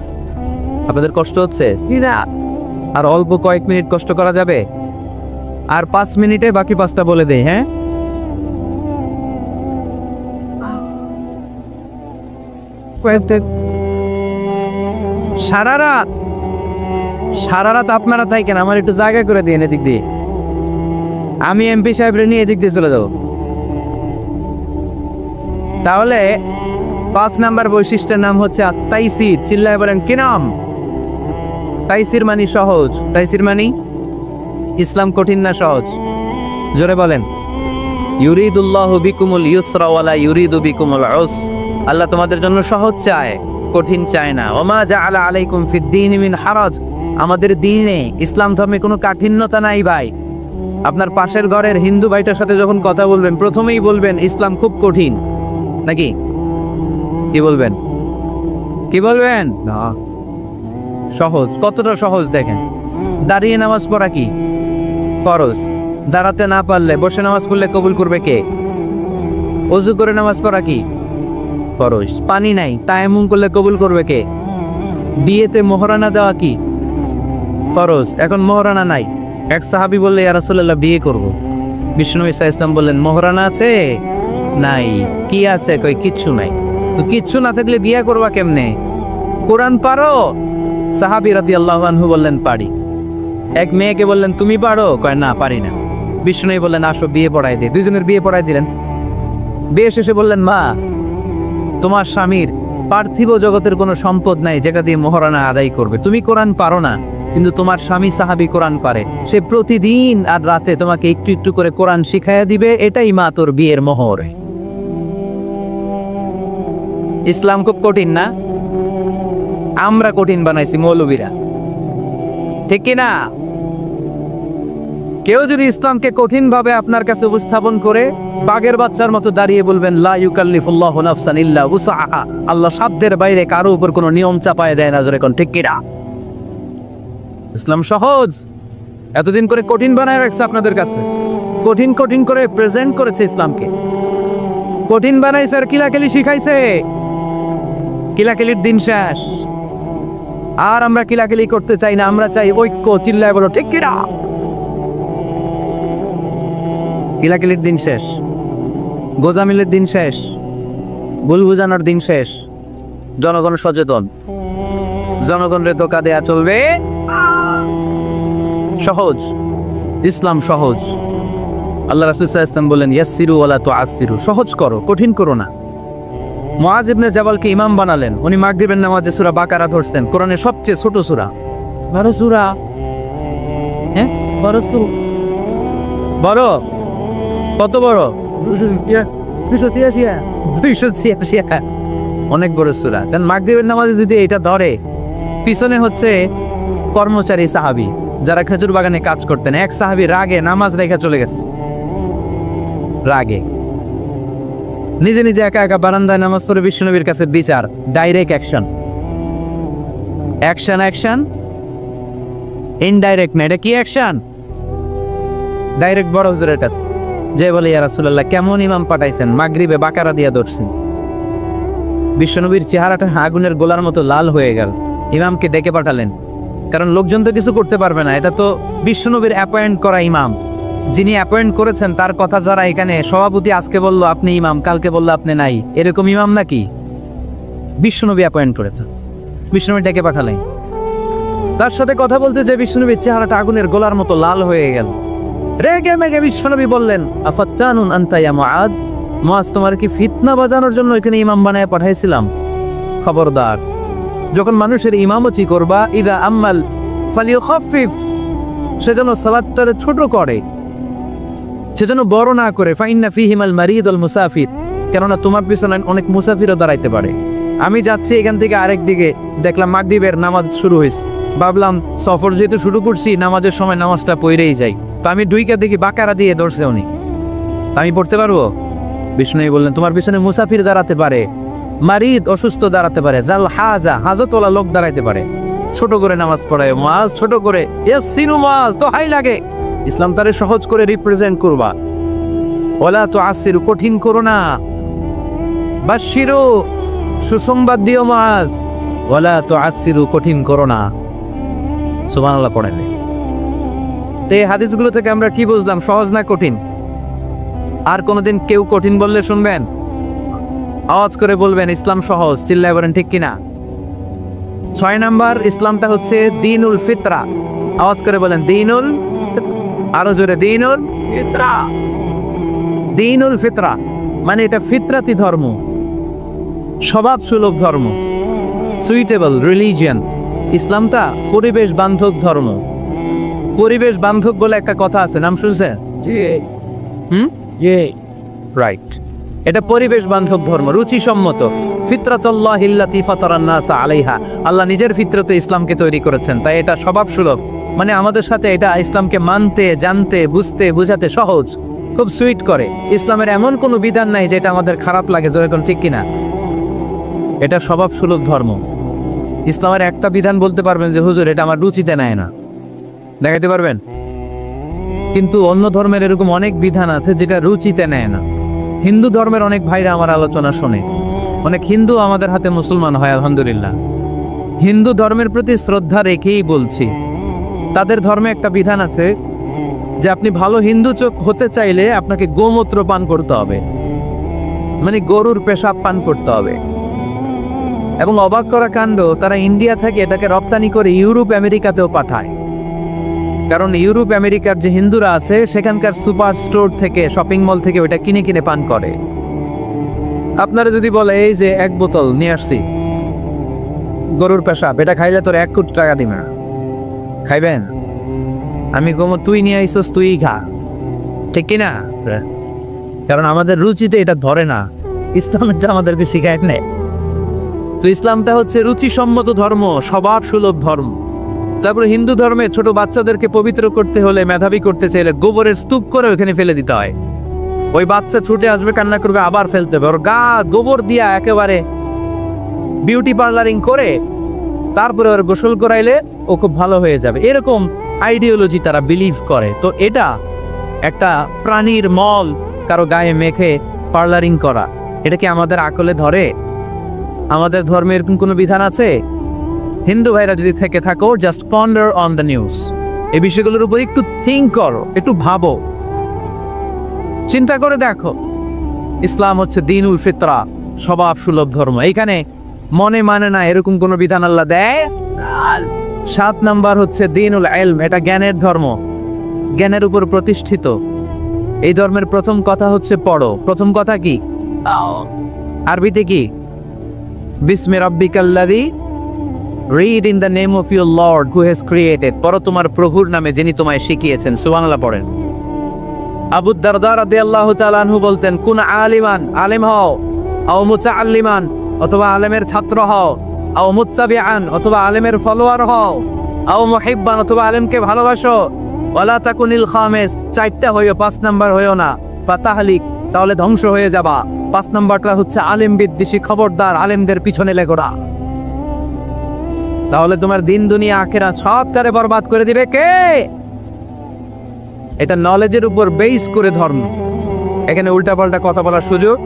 আপনাদের কষ্ট হচ্ছে? আর অল্প কয়েক মিনিট কষ্ট করা যাবে, আর 5 মিনিটে বাকি 5টা বলে দেই। হ্যাঁ, সারা রাত আপনারা থাকেন, আমার একটু জায়গা করে দিন এদিক দিয়ে। আমি এমপি সাহেবরে নিয়ে এদিক দিয়ে চলে যাব। তাহলে 5 নাম্বার বৈশিষ্ট্যের নাম হচ্ছে আত-তাইসির। চিল্লায় বলেন, কি নাম? তাইসির মানে সহজ। তাইসির মানে ইসলাম কঠিন না সহজ? জোরে বলেন। ইউরিদুল্লাহু বিকুমুল ইউসরা ওয়ালা ইউরিদু বিকুমুল উসর। আল্লাহ তোমাদের জন্য সহজ চায়, কঠিন চায় না। ওমা জাআলা আলাইকুম ফিদ-দীন মিন হারাজ। আমাদের দ্বীনে, ইসলাম ধর্মে কোনো কাঠিন্যতা নাই ভাই। আপনার পাশের ঘরের হিন্দু ভাইটার সাথে যখন কথা বলবেন, প্রথমেই বলবেন ইসলাম খুব কঠিন, নাকি? কি বলবেন? কি বলবেন? না, সহজ। কতটা সহজ দেখেন। দাঁড়িয়ে নামাজ পড়া কি ফরজ, দাঁড়াতে না পারলে বসে নামাজ পড়লে কবুল করবে কে? ওযু করে নামাজ পড়া কি ফরজ। পানি নাই, তায়াম্মুম করলে কবুল করবে কে? বিয়েতে মোহরানা দেওয়া কি ফরজ। এখন মোহরানা নাই। এক সাহাবী বললে ইয়া রাসূলুল্লাহ বিয়ে করব। বিষ্ণু ঈসা ইসলাম বললেন মোহরানা আছে? নাই। কি আছে? কই কিচ্ছু নাই। তো কিচ্ছু না থাকলে বিয়ে করবা কেমনে? কোরআন পারো? সাহাবী রাদিয়াল্লাহু আনহু বললেন পারি। এক মেয়েকে বললেন তুমি পারো? কয় না, পারি না। বিষ্ণু বললেন আসো বিয়ে পড়াই দে। দুইজনের বিয়ে পড়াই দিলেন। বিয়ে শেষে বললেন মা, তোমার স্বামীর পার্থিব জগতের কোনো সম্পদ নাই যেটা দিয়ে মোহরানা আদায় করবে। তুমি কোরআন পারো না, কিন্তু তোমার স্বামী সাহাবী কোরআন পারে। সে প্রতিদিন আর রাতে তোমাকে একটু একটু করে কোরআন শিখাইয়া দিবে। এটাই মা তোর বিয়ের মোহর। ইসলাম খুব কঠিন না? আমরা কঠিন বানাইছি মৌলবীরা, ঠিক কিনা? কেউ যদি ইসলামকে কঠিন ভাবে আপনার কাছে উপস্থাপন করে বাঘের বাচ্চার মতো দাঁড়িয়ে বলবেন লা ইউকাল্লিফুল্লাহু নাফসান ইল্লা উসআহা, আল্লাহ সাধ্যের বাইরে কারো উপর কোনো নিয়ম চাপায় দেয় না। জোরে কোন ঠিক কিনা? ইসলাম সহজ, এতদিন করে কঠিন বানায় রাখছে আপনাদের কাছে, কঠিন কঠিন করে প্রেজেন্ট করেছে ইসলামকে, কঠিন বানাইছে আর কিলাকিলি শিখাইছে। কিলাকিলির দিন শেষ, আর আমরা কিলাকিলি করতে চাই না, আমরা চাই ঐক্য। চিল্লায় বলো ঠিক কিনা? কিলাকিলির দিন শেষ, গোজামিলের দিন শেষ, ভুল বুঝানোর দিন শেষ। জনগণ সচেতন, জনগণের ধোঁকা দেয়া চলবে। সহজ, ইসলাম সহজ। আল্লাহ রাসূল সাল্লাল্লাহু আলাইহি ওয়াসাল্লাম বলেন ইয়াসসিরু ওয়ালা তুআসসিরু, সহজ করো, কঠিন করো না। মুআয ইবনে জাবালকে ইমাম বানালেন, উনি মাগরিবের নামাজে সূরা বাকারা ধরছেন, কোরআনের সবচেয়ে ছোট সূরা। বড় সূরা, হ্যাঁ বড় সূরা, বড় কত বড়? 286 অনেক বড় সূরা। দেন মাগরিবের নামাজে যদি এটা ধরে, পিছনে হচ্ছে কর্মচারী সাহাবী যারা খেজুর বাগানে কাজ করতেন। এক সাহাবী রাগে নামাজ রেখে চলে গেছে, রাগে নিজে নিজে একা একা বারান্দায় নামাজ পড়ে বিশ্বনবীর কাছে বিচার। Direct action, action action, indirect না। এটা কি অ্যাকশন? ডাইরেক্ট বড় হুজুরের কাছে যে বলে ইয়া রাসূলুল্লাহ কেমন ইমাম পাঠাইছেন, মাগরিবে বাকারা দিয়া ধরছেন। বিশ্বনবীর চেহারাটা আগুনের গোলার মতো লাল হয়ে গেল। ইমামকে ডেকে পাঠালেন, কারণ লোকজন তো কিছু করতে পারবে না, এটা তো বিশ্বনবীর অ্যাপয়েন্ট করা ইমাম। যিনি অ্যাপয়েন্ট করেছেন তার কথা যারা এখানে সভাপতি আজকে বলল আপনি ইমাম, কালকে বলল আপনি নাই, এরকম ইমাম নাকি? বিশ্বনবী অ্যাপয়েন্ট করেছেন। বিশ্বনবী ডেকে পাঠালেন, তার সাথে কথা বলতে যে বিশ্বনবীর চেহারাটা আগুনের গোলার মতো লাল হয়ে গেল। রেগে মেগে বিশ্বনবী বললেন আফাত্তানুন আনতা ইয়া মুআদ, মুআজ তোমার কি ফিতনা বাজানোর জন্য এখানে ইমাম বানায় পাঠাইছিলাম? খবরদার, যখন মানুষের ইমামতি করবা ইদা আম্মাল ফালিয়ুখাফফিফ, সেজন্য সালাতটারে ছোট করে, সেজন্য বড় না করে। ফাইন্না ফিহিমাল মারিদ ওয়াল মুসাফির, কেননা তোমার পিছনে অনেক মুসাফিরও দাঁড়াইতে পারে। আমি যাচ্ছি এখান থেকে আরেক দিকে, দেখলাম মাগরিবের নামাজ শুরু হয়েছে, ভাবলাম সফর যেহেতু শুরু করছি নামাজের সময় নামাজটা পড়েই যাই, তো আমি দুইকা দেখি বাকারা দিয়ে ধরছে উনি, আমি পড়তে পারবো? বিষ্ণু বললেন তোমার পিছনে মুসাফির দাঁড়াতে পারে, মারিদ অসুস্থ দাঁড়াতে পারে, জাল হাজা হাজতওয়ালা লোক দাঁড়াইতে পারে। ছোট করে নামাজ পড়ায় মুআজ, ছোট করে। ইয়াসসিনু মুআজ, তো হাই লাগে। ইসলাম তারে সহজ করে রিপ্রেজেন্ট করবা। ওয়ালা তুআসসিরু, কঠিন করো না। বাশশিরু, সুসংবাদ দিও মুআজ। ওয়ালা তুআসসিরু, কঠিন করো না। সুবহানাল্লাহ পড়েন। তো এই হাদিসগুলো থেকে আমরা কি বুঝলাম? সহজ না কঠিন? আর কোনোদিন কেউ কঠিন বললে শুনবেন? আওয়াজ করে বলবেন ইসলাম সহজ। চিল্লায় বলেন ঠিক কিনা? 6 নাম্বার, ইসলামটা হচ্ছে দ্বীনুল ফিতরা। আওয়াজ করে বলেন দ্বীনুল, আরো জোরে দ্বীনুল ফিতরা। দ্বীনুল ফিতরা মানে এটা ফিতরাতি ধর্ম, স্বভাব সুলভ ধর্ম, সুইটেবল রিলিজিয়ান। ইসলামটা পরিবেশ বান্ধব ধর্ম। পরিবেশ বান্ধব বলে একটা কথা আছে, নাম শুনছেন? রাইট, এটা পরিবেশ বান্ধব ধর্ম, রুচিসম্মত। ফিতরাতুল্লাহিল্লাতী ফাতারান নাস আলাইহা, আল্লাহ নিজের ফিতরতে ইসলামকে তৈরি করেছেন, তাই এটা স্বভাব সুলভ। মানে আমাদের সাথে এটা ইসলামকে মানতে, জানতে, বুঝতে, বুঝাতে সহজ, খুব সুইট করে। ইসলামের এমন কোনো বিধান নাই যেটা আমাদের খারাপ লাগে, যেরকম ঠিক কিনা? এটা স্বভাব সুলভ ধর্ম। ইসলামের একটা বিধান বলতে পারবেন যে হুজুর এটা আমার রুচিতে নেয় না, দেখাতে পারবেন? কিন্তু অন্য ধর্মের এরকম অনেক বিধান আছে যেটা রুচিতে নেয় না। হিন্দু ধর্মের অনেক ভাইরা আমার আলোচনা শোনে, অনেক হিন্দু আমাদের হাতে মুসলমান হয়, আলহামদুলিল্লাহ। হিন্দু ধর্মের প্রতি শ্রদ্ধা রেখেই বলছি, তাদের ধর্মে একটা বিধান আছে যে আপনি ভালো হিন্দু হতে চাইলে আপনাকে গোমূত্র পান করতে হবে, মানে গরুর পেশাব পান করতে হবে। এবং অবাক করা কাণ্ড, তারা ইন্ডিয়া থেকে এটাকে রপ্তানি করে ইউরোপ আমেরিকাতেও পাঠায়। কারণ ইউরোপ আমেরিকার যে হিন্দুরা আছে সেখানকার সুপার স্টোর থেকে, শপিং মল থেকে ওটা কিনে কিনে পান করে। আপনারা যদি বলে এই যে 1 বোতল নিয়ে আসছি গরুর পেশাব, এটা খাইলে তোর 1 কোটি টাকা দিবে না, খাইবেন? আমি কমো তুই নিয়ে আইসস, তুই খা, ঠিক কিনা? কারণ আমাদের রুচিতে এটা ধরে না, ইসলামটা আমাদেরকে শিখায় নেই। তো ইসলামটা হচ্ছে রুচিসম্মত ধর্ম, স্বভাব সুলভ ধর্ম। তারপরে হিন্দু ধর্মে ছোট বাচ্চাদেরকে পবিত্র করতে হলে, মেধাবী করতে চাইলে গোবরের স্তূপ করে ওখানে ফেলে দিতে হয়। ওই বাচ্চা ছুটে আসবে, কান্না করবে, আবার ফেলতে হবে। ওর গা গোবর দিয়া একেবারে বিউটি পার্লারিং করে তারপরে ওর গোসল করাইলে ও খুব ভালো হয়ে যাবে। এরকম আইডিওলজি তারা বিলিভ করে। তো এটা একটা প্রাণীর মল কারো গায়ে মেখে পার্লারিং করা, এটা কি আমাদের আকলে ধরে? আমাদের ধর্মে এরকম কোনো বিধান আছে? হিন্দু ভাইরা যদি থেকে থাকো, just ponder on the news. এই বিষয়গুলোর উপর একটু থিঙ্ক করো, একটু ভাবো, চিন্তা করে দেখো। ইসলাম হচ্ছে দ্বীনুল ফিতরা, স্বভাব সুলভ ধর্ম। এইখানে মনে মানে না এরকম কোনো বিধান আল্লাহ দেয়। 7 নাম্বার হচ্ছে দ্বীনুল ইলম, এটা জ্ঞানের ধর্ম, জ্ঞানের উপর প্রতিষ্ঠিত। এই ধর্মের প্রথম কথা হচ্ছে পড়ো। প্রথম কথা কি? আরবিতে কি? বিসমি রাব্বিকাল্লাযী, read in the name of your lord who has created. পড়ো তোমার প্রভুর নামে যিনি তোমায় শিখিয়েছেন। সুবহানাল্লাহ পড়েন। আবু দারদা রাদিয়াল্লাহু তাআলা আনহু বলতেন, কুন আলিমান, আলেম হও, আও মুতাআল্লিমান, অথবা আলেমের ছাত্র হও, আও মুত্তাবিআন, অথবা আলেমের ফলোয়ার হও, আও মুহিব্বান, অথবা আলেমকে ভালোবাসো, ওয়ালা তাকুনিল খামিস, 4টা হইও, 5 নাম্বার হইও না, ফাতাহলিক, তাহলে ধ্বংস হয়ে যাবা। 5 নাম্বারটা হচ্ছে আলেম বিদ্বেষী, খবরদার আলেমদের পিছনে লেগো না, তাহলে তোমার দিন দুনিয়া আখিরাত সবটারে বরবাদ করে দিবে কে? এটা নলেজের উপর বেস করে ধর্ম, এখানে উল্টাপাল্টা কথা বলার সুযোগ।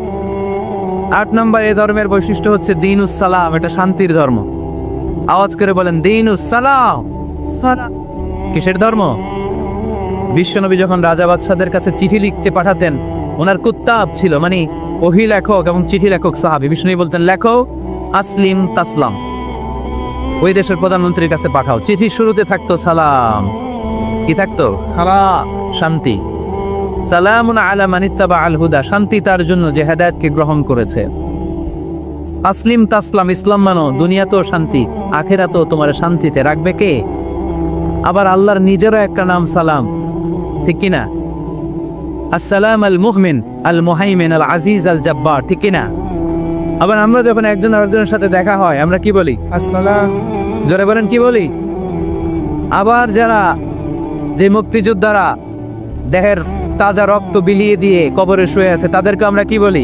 8 নম্বর এই ধর্মের বৈশিষ্ট্য হচ্ছে দ্বীনুস সালাম, এটা শান্তির ধর্ম। আওয়াজ করে বলেন দ্বীনুস সালাম। কিসের ধর্ম? বিশ্বনবী যখন রাজা বাদশাদের কাছে চিঠি লিখতে পাঠাতেন, ওনার কুত্তাব ছিল, মানে ওহী লেখক এবং চিঠি লেখক সাহাবী। বিশ্বনবী বলতেন, লেখো আসলিম তাসলাম, ওই দেশের প্রধানমন্ত্রীর কাছে পাঠাও। চিঠির শুরুতে থাকতো সালাম, কি থাকতো? শান্তি। সালামুন আলা মান ইত্তাবা আল হুদা, শান্তি তার জন্য যে হেদায়েতকে গ্রহণ করেছে। আসলিম তাসলাম, ইসলাম মানো, দুনিয়াতেও শান্তি, আখিরাতেও তোমার শান্তিতে রাখবে কে? আবার আল্লাহর নিজেরও একটা নাম সালাম, ঠিক কি না? আসসালাম আল মুহমিন, আল মুহাইমিন, আল আজিজ, আল জব্বার, ঠিক কি না? আবার আমরা যখন একজন আরেকজনের সাথে দেখা হয় আমরা কি বলি? আসসালাম। জোরে বলেন, কি বলি? আবার যারা যে মুক্তিযোদ্ধারা দেহের তাজা রক্ত বিলিয়ে দিয়ে কবরে শুয়ে আছে তাদেরকে আমরা কি বলি?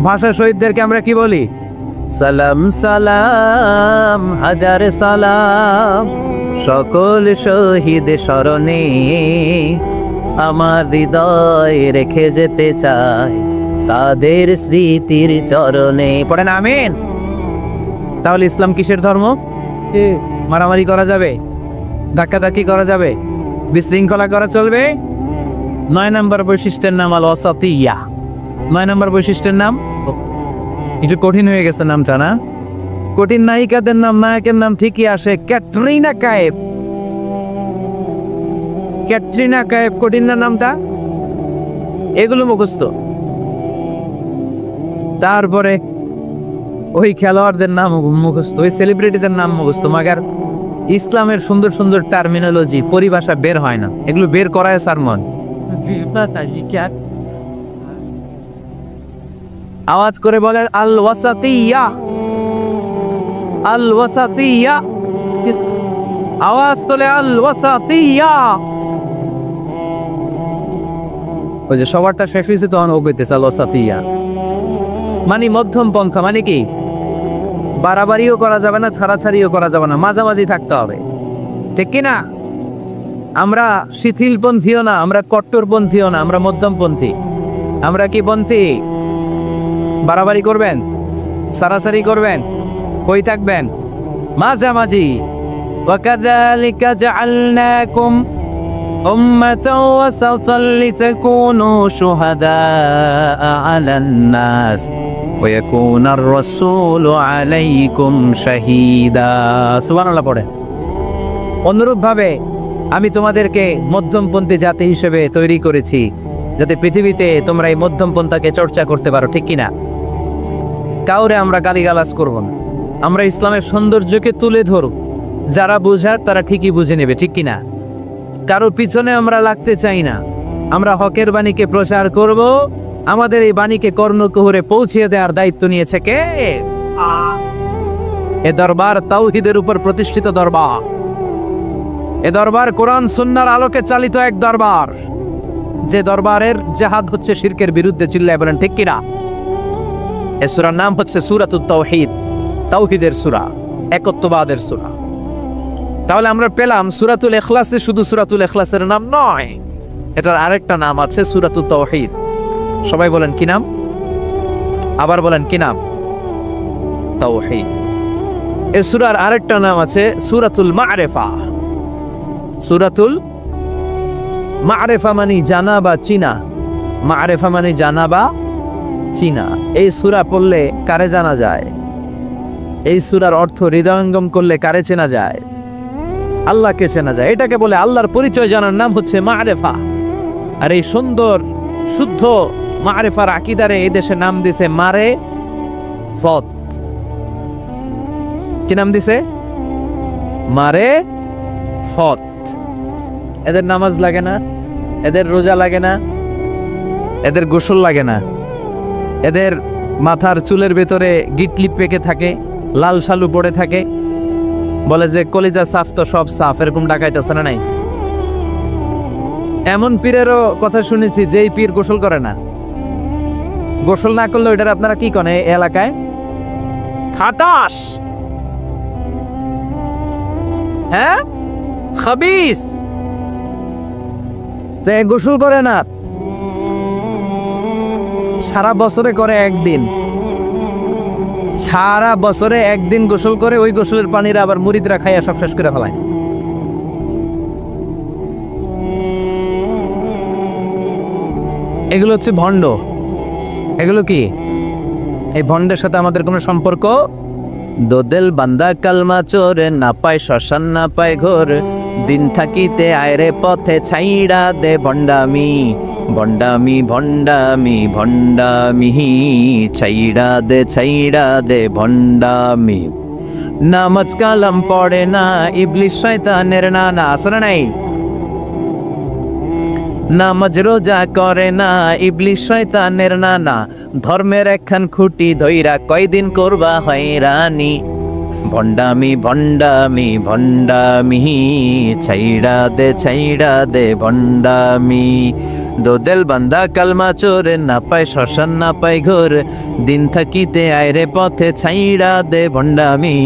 ভাষা শহীদদেরকে আমরা কি বলি? সালাম সালাম হাজার সালাম, সকল শহীদ স্মরণে আমার হৃদয় রেখে যেতে চাই তাদের স্মৃতির চরণে। পড়েন আমিন। তাহলে ইসলাম কিসের ধর্ম? মারামারি করা যাবে? ধাক্কাধাক্কি করা যাবে? বিশৃঙ্খলা করা চলবে? 9 নম্বর বৈশিষ্ট্যের নাম আল ওয়াসাতিয়া। 9 নম্বর বৈশিষ্ট্যের নাম, একটু কঠিন হয়ে গেছে নামটা না? কঠিন নায়িকাদের নাম, নায়কের নাম ঠিকই আসে, ক্যাটরিনা কাইফ। ক্যাটরিনা কাইফ, কঠিন না নামটা? এগুলো মুখস্থ। তারপরে ওই খেলোয়াড়দের নাম মুখস্থ, ওই সেলিব্রিটিদের নাম মুখস্থ, মাগার ইসলামের সুন্দর সুন্দর টার্মিনোলজি, পরিভাষা বের হয় না। এগুলো বের করায় সারমন। আওয়াজ করে বলেন আল ওয়াসাতিয়া, আল ওয়াসাতিয়া। আওয়াজ তোলে আল ওয়াসাতিয়া। ওই যে সবারটা শেষ হয়েছে তখন ও কইতেছে আল ওয়াসাতিয়া, মানে মধ্যম পন্থা। মানে কি? বাড়াবাড়িও করা যাবে না, ছাড়াছাড়িও করা যাবে না, মাঝামাঝি থাকতে হবে, ঠিক কিনা? আমরা শিথিলপন্থীও না, আমরা কট্টরপন্থীও না, আমরা মধ্যমপন্থী। আমরা কি পন্থী? বাড়াবাড়ি করবেন, ছাড়াছাড়ি করবেন, কই থাকবেন? মাঝামাঝি। ওয়াকাযালিকা জাআলনাকুম উম্মাতাও ওয়াসাতাল লিতাকুনু শুহাদাআ আলান নাস ওয়া ইয়াকুনার রাসূলু আলাইকুম শাহীদা। সুবহানাল্লাহ পড়ে। অনুরূপভাবে আমি তোমাদেরকে মধ্যমপন্থী জাতি হিসেবে তৈরি করেছি, যাতে পৃথিবীতে তোমরা এই মধ্যমপন্থাকে চর্চা করতে পারো, ঠিক কিনা? কাউরে আমরা গালিগালাজ করব না, আমরা ইসলামের সৌন্দর্যকে তুলে ধরব। যারা বুঝার তারা ঠিকই বুঝে নেবে, ঠিক কিনা? কারো পিছনে আমরা লাগতে চাই না, আমরা হকের বাণীকে প্রচার করব। আমাদের এই বাণীকে কর্ণকুহরে পৌঁছিয়ে দেওয়ার দায়িত্ব নিয়েছে কে? এ দরবার তাওহীদের উপর প্রতিষ্ঠিত দরবার। এ দরবার কোরআন সুন্নাহর আলোকে চালিত এক দরবার, যে দরবারের জিহাদ হচ্ছে শিরকের বিরুদ্ধে। চিল্লায় বলেন ঠিক কিনা? এই সূরার নাম হচ্ছে সূরাতুত তাওহীদ, তাওহীদের সূরা, একত্ববাদের সূরা। তাহলে আমরা পেলাম সূরাতুল ইখলাসে শুধু সূরাতুল ইখলাসের নাম নয়, এটার আরেকটা নাম আছে সূরাতুত তাওহীদ। সবাই বলেন কি নাম? আবার বলেন কি নাম? তাওহীদ। এই সূরার আরেকটা নাম আছে সূরাতুল মা'রিফা। সূরাতুল মা'রিফা মানে জানা বা চিনা। মা'রিফা মানে জানা বা চিনা। এই সূরা পড়লে কারে জানা যায়? এই সূরার অর্থ হৃদয়ঙ্গম করলে কারে চেনা যায়? আল্লাহকে চেনা যায়। এটাকে বলে আল্লাহর পরিচয় জানার নাম হচ্ছে মা'রিফা। আর এই সুন্দর শুদ্ধ মা'রিফার আকীদারে এই দেশে নাম দিছে মারে ফত। কি নাম দিছে? মারে ফত। এদের নামাজ লাগে না, এদের রোজা লাগে না, এদের গোসল লাগে না, এদের মাথার চুলের ভেতরে গিটলি পেকে থাকে, লাল শালু পড়ে থাকে, বলে যে কলিজা সাফ তো সব সাফ, এরকম ডাকাইতেছে না নাই? এমন পীরেরও কথা শুনেছি যেই পীর গোসল করে না। গোসল না করলে ওইটার আপনারা কি করেন এই এলাকায়? খাটাস। হ্যাঁ, খাবিস। গোসল করে না, সারা বছরে করে একদিন, সারা বছরে একদিন গোসল করে, ওই গোসলের পানির আবার মুরিদরা খাইয়া সব শেষ করে ফেলায়। এগুলো হচ্ছে ভণ্ড। এগুলো কি? এই ভণ্ডের সাথে আমাদের কোনো সম্পর্ক? দোদেল বান্দা কালমা চোর, না পায় শ্মশান না পায় ঘোর, দিন থাকিতে আয়রে পথে ছাইড়া দে ভণ্ডামি, ভণ্ডামি ভণ্ডামি ভণ্ডামি, ছাইড়া দে ভণ্ডামি। নামাজ কালাম পড়ে না, ইবলিশ শয়তানের নানা। আসলে নাই? নামাজ রোজা করে না, ইবলিশ শয়তানের নানা, ধর্মের একখান খুঁটি ধইরা কয়দিন করবা হয়রানি, ভণ্ডামি ভণ্ডামি ভণ্ডামি, ছাইড়া দে ভণ্ডামি। দোদেল বান্দা কালমা চোর, না পায় শ্মশান না পায় ঘোর, দিন থাকিতে আয়রে পথে ছাইড়া দে ভণ্ডামি,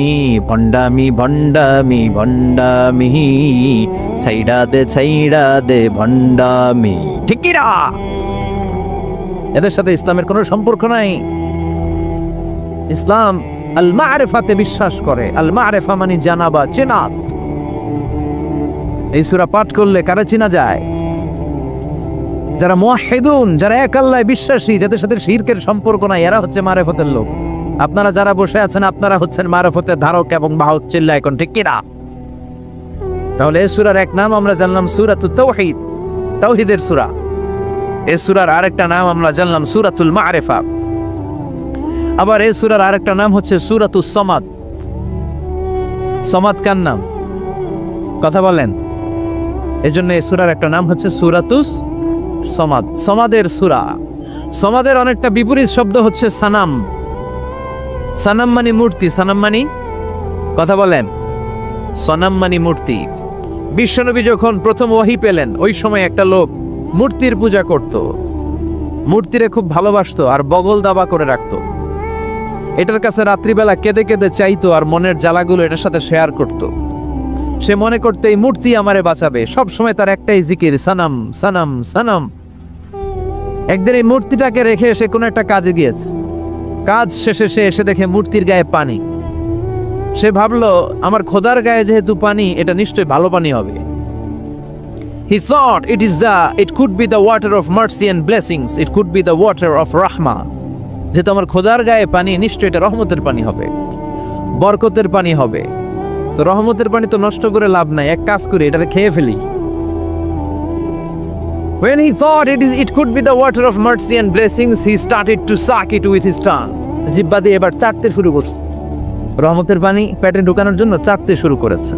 ভণ্ডামি ভণ্ডামি ভণ্ডামি, ছাইড়া দে ভণ্ডামি। ঠিক কি না? এদের সাথে ইসলামের কোনো সম্পর্ক নাই। ইসলাম আল মা'রিফাতে বিশ্বাস করে। আল মা'রিফা মানে জানা বা চেনা। এই সূরা পাঠ করলে কারা চেনা যায়? যারা মুওয়াহহিদুন, যারা এক আল্লাহ বিশ্বাসী, যাদের সাথে শিরকের সম্পর্ক নাই, এরা হচ্ছে মারিফতের লোক। আপনারা যারা বসে আছেন, আপনারা হচ্ছেন মারিফতের ধারক এবং বাহক। চিল্লায় এখন ঠিক কিনা? তাহলে এই সূরার এক নাম আমরা জানলাম সূরাতুত তাওহীদ, তাওহীদের সূরা। এই সূরার আরেকটা নাম আমরা জানলাম সূরাতুল মা'রিফা। আবার এই সূরার আরেকটা নাম হচ্ছে সূরাতুস সামাদ। সামাদ কার নাম? কথা বলেন। এজন্য এই সূরার একটা নাম হচ্ছে সূরাতুস সামাদ, সামাদের সূরা। সামাদের অনেকটা বিপরীত শব্দ হচ্ছে সানাম। সানাম মানে মূর্তি। সানাম মানে, কথা বলেন, সনাম মানে মূর্তি। বিশ্বনবী যখন প্রথম ওহী পেলেন, ওই সময় একটা লোক মূর্তির পূজা করত, মূর্তিরে খুব ভালোবাসতো আর বগল দাবা করে রাখতো। এটার কাছে রাত্রিবেলা কেঁদে কেঁদে চাইতো আর মনের জ্বালাগুলো এটার সাথে শেয়ার করত। সে মনে করতে এই মূর্তি আমারে বাঁচাবে। সব সময় তার একটাই জিকির, সানাম সানাম সানাম। একদিন এই মূর্তিটাকে রেখে সে কোনো একটা কাজে গিয়েছে। কাজ শেষে সে এসে দেখে মূর্তির গায়ে পানি। সে ভাবলো আমার খোদার গায়ে যেহেতু পানি, এটা নিশ্চয়ই ভালো পানি হবে। He thought it could be the water of mercy and blessings. It could be the water of rahmah. যেহেতু আমার খোদার গায়ে পানি, নিশ্চয়ই এটা রহমতের পানি হবে, বরকতের পানি হবে। তো রহমতের পানি তো নষ্ট করে লাভ নাই, এক কাজ করি, এটা খেয়ে ফেলি। When he thought it could be the water of mercy and blessings, he started to suck it with his tongue. জিহ্বা দিয়ে এবার চাটতে শুরু করছে। রহমতের পানি পেটে ঢোকানোর জন্য চাটতে শুরু করেছে।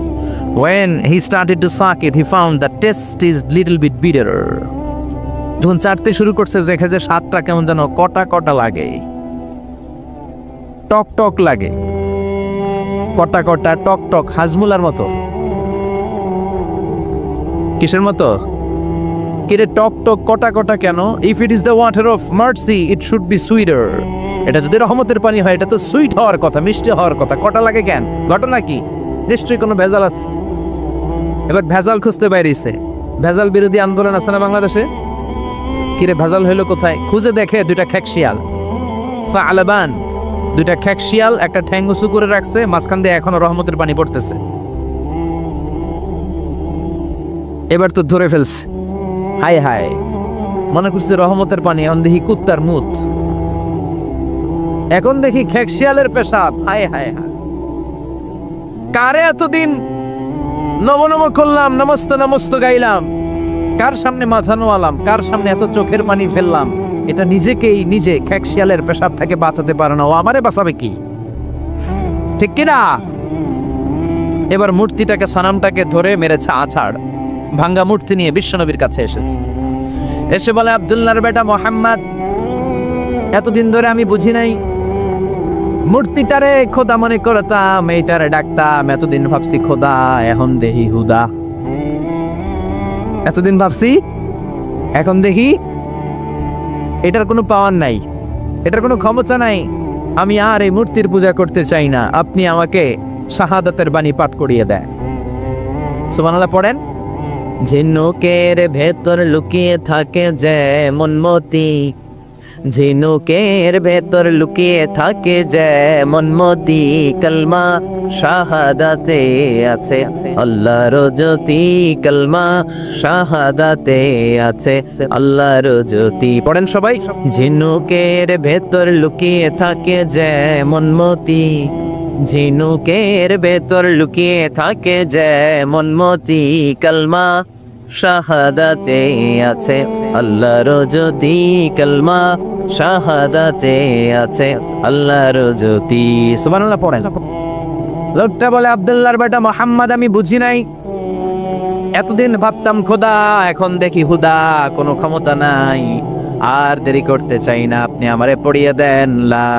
When he started to suck it, he found the taste is little bit bitter. যখন চাটতে শুরু করছে, দেখে যে স্বাদটা কেমন যেন কটা কটা লাগে, টক টক লাগে, কটা কটা টক টক, হাজমুলার মতো। কিসের মতো? কিরে টক টক কটা কটা কেন? If it is the water of mercy it should be sweeter. এটা যদি রহমতের পানি হয় এটা তো সুইট হওয়ার কথা, মিষ্টি হওয়ার কথা, কটা লাগে কেন? ঘটনা কি? নিশ্চয়ই কোনো ভেজাল আছে। এবার ভেজাল খুঁজতে বাইরেছে। ভেজাল বিরোধী আন্দোলন আছে না বাংলাদেশে? কিরে ভেজাল হইলো কোথায়? খুঁজে দেখে দুইটা খ্যাকশিয়াল, ফালাবান, দুইটা খ্যাকশিয়াল একটা ঠ্যাং উঁচু করে রাখছে, মাঝখান দিয়ে এখনো রহমতের পানি পড়তেছে। এবার তো ধরে ফেলছে, হায় হায়, মনে করছে রহমতের পানি, এখন দেখি কুত্তার মুত, এখন দেখি খ্যাকশিয়ালের পেশাব, হায় হায় হায়। কারে এতদিন নম নম করলাম, নমস্ত নমস্ত গাইলাম, কার সামনে মাথা নোয়ালাম, কার সামনে এত চোখের পানি ফেললাম, এটা নিজেকেই নিজে খ্যাকশিয়ালের পেশাব থেকে বাঁচাতে পারে না, ও আমারে বাঁচাবে কি? ঠিক কিনা? এবার মূর্তিটাকে, সানামটাকে ধরে মেরেছে আছাড়, ভাঙ্গা মূর্তি নিয়ে বিশ্বনবীর কাছে এসেছে। এসে বলে, আব্দুল্লাহর বেটা মোহাম্মদ, এতদিন ধরে আমি বুঝি নাই, মূর্তিটারে খোদা মনে করতাম, এইটারে ডাকতাম, এতদিন ভাবছি খোদা, এখন দেখি হুদা। এতদিন ভাবছি, এখন দেখি এটার কোনো পাওয়ার নাই, এটার কোনো ক্ষমতা নাই, আমি আর এই মূর্তির পূজা করতে চাই না, আপনি আমাকে শাহাদাতের বাণী পাঠ করিয়ে দেন। সুবহানাল্লাহ পড়েন। ঝিনুকের ভেতর লুকিয়ে থাকে যেমন মতি, ঝিনুকের ভেতর লুকিয়ে থাকে যেমন মতি, কলমা শাহাদাতে আছে আল্লাহর জ্যোতি, কলমা শাহাদাতে আছে আল্লাহর জ্যোতি। পড়েন সবাই। ঝিনুকের ভেতর লুকিয়ে থাকে যেমন মতি, ঝিনুকের ভেতর লুকিয়ে থাকে যেমন মতি, কলমা শাহাদাতে আছে আল্লাহর জ্যোতি, কলমা শাহাদাতে আছে আল্লাহর জ্যোতি। সুবহানাল্লাহ পড়েন। লোকটা বলে, আব্দুল্লাহর বেটা মোহাম্মদ, আমি বুঝি নাই, এতদিন ভাবতাম খোদা, এখন দেখি হুদা, কোনো ক্ষমতা নাই, আর দেরি করতে চাই না, আপনি আমারে পড়িয়ে দেন লা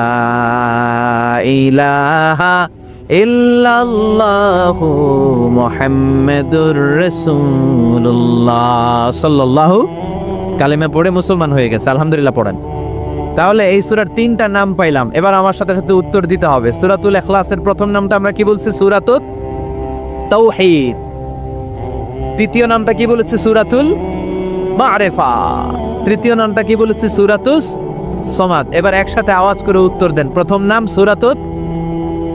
ইলাহা ইল্লাল্লাহু মুহাম্মাদুর রাসূলুল্লাহ সাল্লাল্লাহু, কালেমা পড়ে মুসলমান হয়ে গেছে, আলহামদুলিল্লাহ পড়েন। তাহলে এই সূরার তিনটা নাম পাইলাম, এবার আমার সাথে সাথে উত্তর দিতে হবে। সূরাতুল ইখলাসের প্রথম নামটা আমরা কি বলছি? সূরাতুত তাওহীদ। দ্বিতীয় নামটা কি বলেছি? সূরাতুল মা'রিফা। তৃতীয় নামটা কি বলেছি? সূরাতুস সমাদ। এবার একসাথে আওয়াজ করে উত্তর দেন। প্রথম নাম সূরাতুত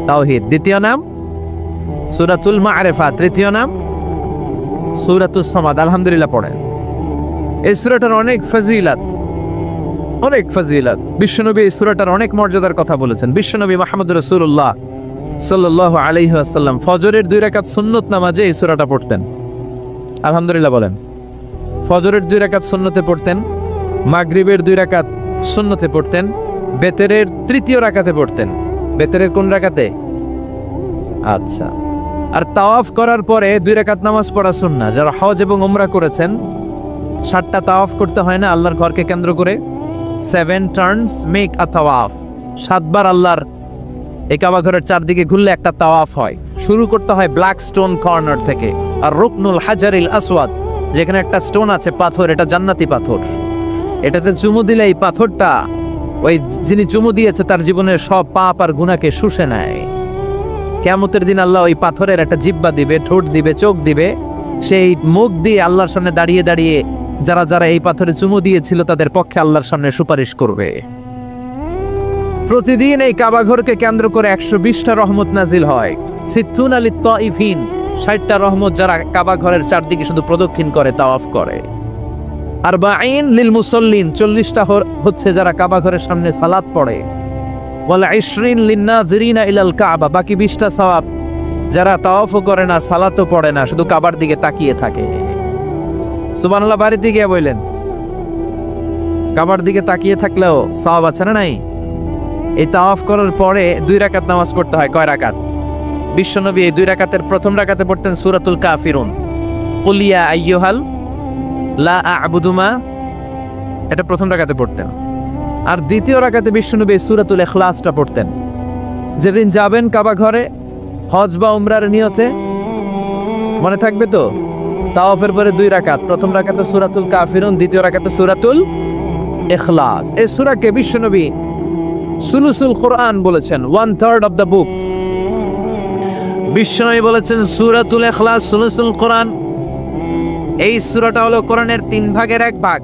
তাওহীদ, দ্বিতীয় নাম সূরাতুল মা'রিফা, তৃতীয় নাম সূরাতুস সমাদ। আলহামদুলিল্লাহ পড়েন। এই সূরাটার অনেক ফজিলত, অনেক ফজিলত। বিশ্বনবী এই সূরাটার অনেক মর্যাদার কথা বলেছেন। বিশ্বনবী মুহাম্মদুর রাসূলুল্লাহ সাল্লাল্লাহু আলাইহি ওয়াসাল্লাম ফজরের 2 রাকাত সুন্নত নামাজে এই সূরাটা পড়তেন। আলহামদুলিল্লাহ বলেন। ফজরের 2 রাকাত সুন্নতে পড়তেন, মাগরিবের 2 রাকাত সুন্নতে পড়তেন, বেতেরের 3য় রাকাতে পড়তেন। বেতেরের কোন রাকাতে? আচ্ছা। আর তাওয়াফ করার পরে 2 রাকাত নামাজ পড়া সুন্নাহ। যারা হজ এবং উমরা করেছেন, 7টা তাওয়াফ করতে হয় না আল্লাহর ঘরকে কেন্দ্র করে? 7 টার্নস মেক আ তাওয়াফ। 7 বার আল্লাহর এই কাবা ঘরের চারদিকে ঘুরলে একটা তাওয়াফ হয়। শুরু করতে হয় ব্ল্যাক স্টোন কর্নার থেকে, আর রুকনুল হাজারিল আসওয়াদ, যেখানে একটা স্টোন আছে, পাথর, এটা জান্নাতি পাথর, এটাতে চুমু দিলে এই পাথরটা ওই যিনি চুমু দিয়েছে তার জীবনের সব পাপ আর গুনাহকে শুষে নেয়। কিয়ামতের দিন আল্লাহ ওই পাথরের একটা জিহ্বা দিবে, ঠোঁট দিবে, চোখ দিবে, সেই মুখ দিয়ে আল্লাহর সামনে দাঁড়িয়ে দাঁড়িয়ে যারা যারা এই পাথরে চুমু দিয়েছিল তাদের পক্ষে আল্লাহর সামনে সুপারিশ করবে। প্রতিদিন এই কাবা ঘরকে কেন্দ্র করে 120টা রহমত নাজিল হয়। সিত্তুন আলিত তাইফিন, 60টা রহমত যারা কাবা ঘরের চারদিকে শুধু প্রদক্ষিণ করে, তাওয়াফ করে। আরবাঈন লিল মুসাল্লিন, 40টা হচ্ছে যারা কাবা ঘরের সামনে সালাত পড়ে। ওয়াল 20 লিন-নাযিরিনা ইলাল কাবা, বাকি 20টা সওয়াব যারা তাওয়াফও করে না, সালাতও পড়ে না, শুধু কাবার দিকে তাকিয়ে থাকে। সুবহানাল্লাহ বাড়িতে গিয়ে বললেন, কাবার দিকে তাকিয়ে থাকলেও সওয়াব আছে না নাই? এই তাওয়াফ করার পরে 2 রাকাত নামাজ পড়তে হয়। কয় রাকাত? বিশ্বনবী এই 2 রাকাতের প্রথম রাকাতে পড়তেন সূরাতুল কাফিরুন, কুল ইয়া আইয়ুহাল লা আ'বুদু মা, এটা প্রথম রাকাতে পড়তেন। আর দ্বিতীয় রাকাতে বিশ্বনবী সূরাতুল ইখলাসটা পড়তেন। যেদিন যাবেন কাবা ঘরে হজ বা উমরার নিয়তে, মনে থাকবে তো? তাওয়াফের পরে 2 রাকাত, প্রথম রাকাতে সূরাতুল কাফিরুন, দ্বিতীয় রাকাতে সূরাতুল ইখলাস। এই সূরাকে বিশ্বনবী সুলুসুল কোরআন বলেছেন, 1/3 অফ দ্য বুক। বিশ্বনবী বলেছেন সূরাতুল ইখলাস সুলুসুল কোরআন। এই সূরাটা হলো কোরআনের 3 ভাগের 1 ভাগ।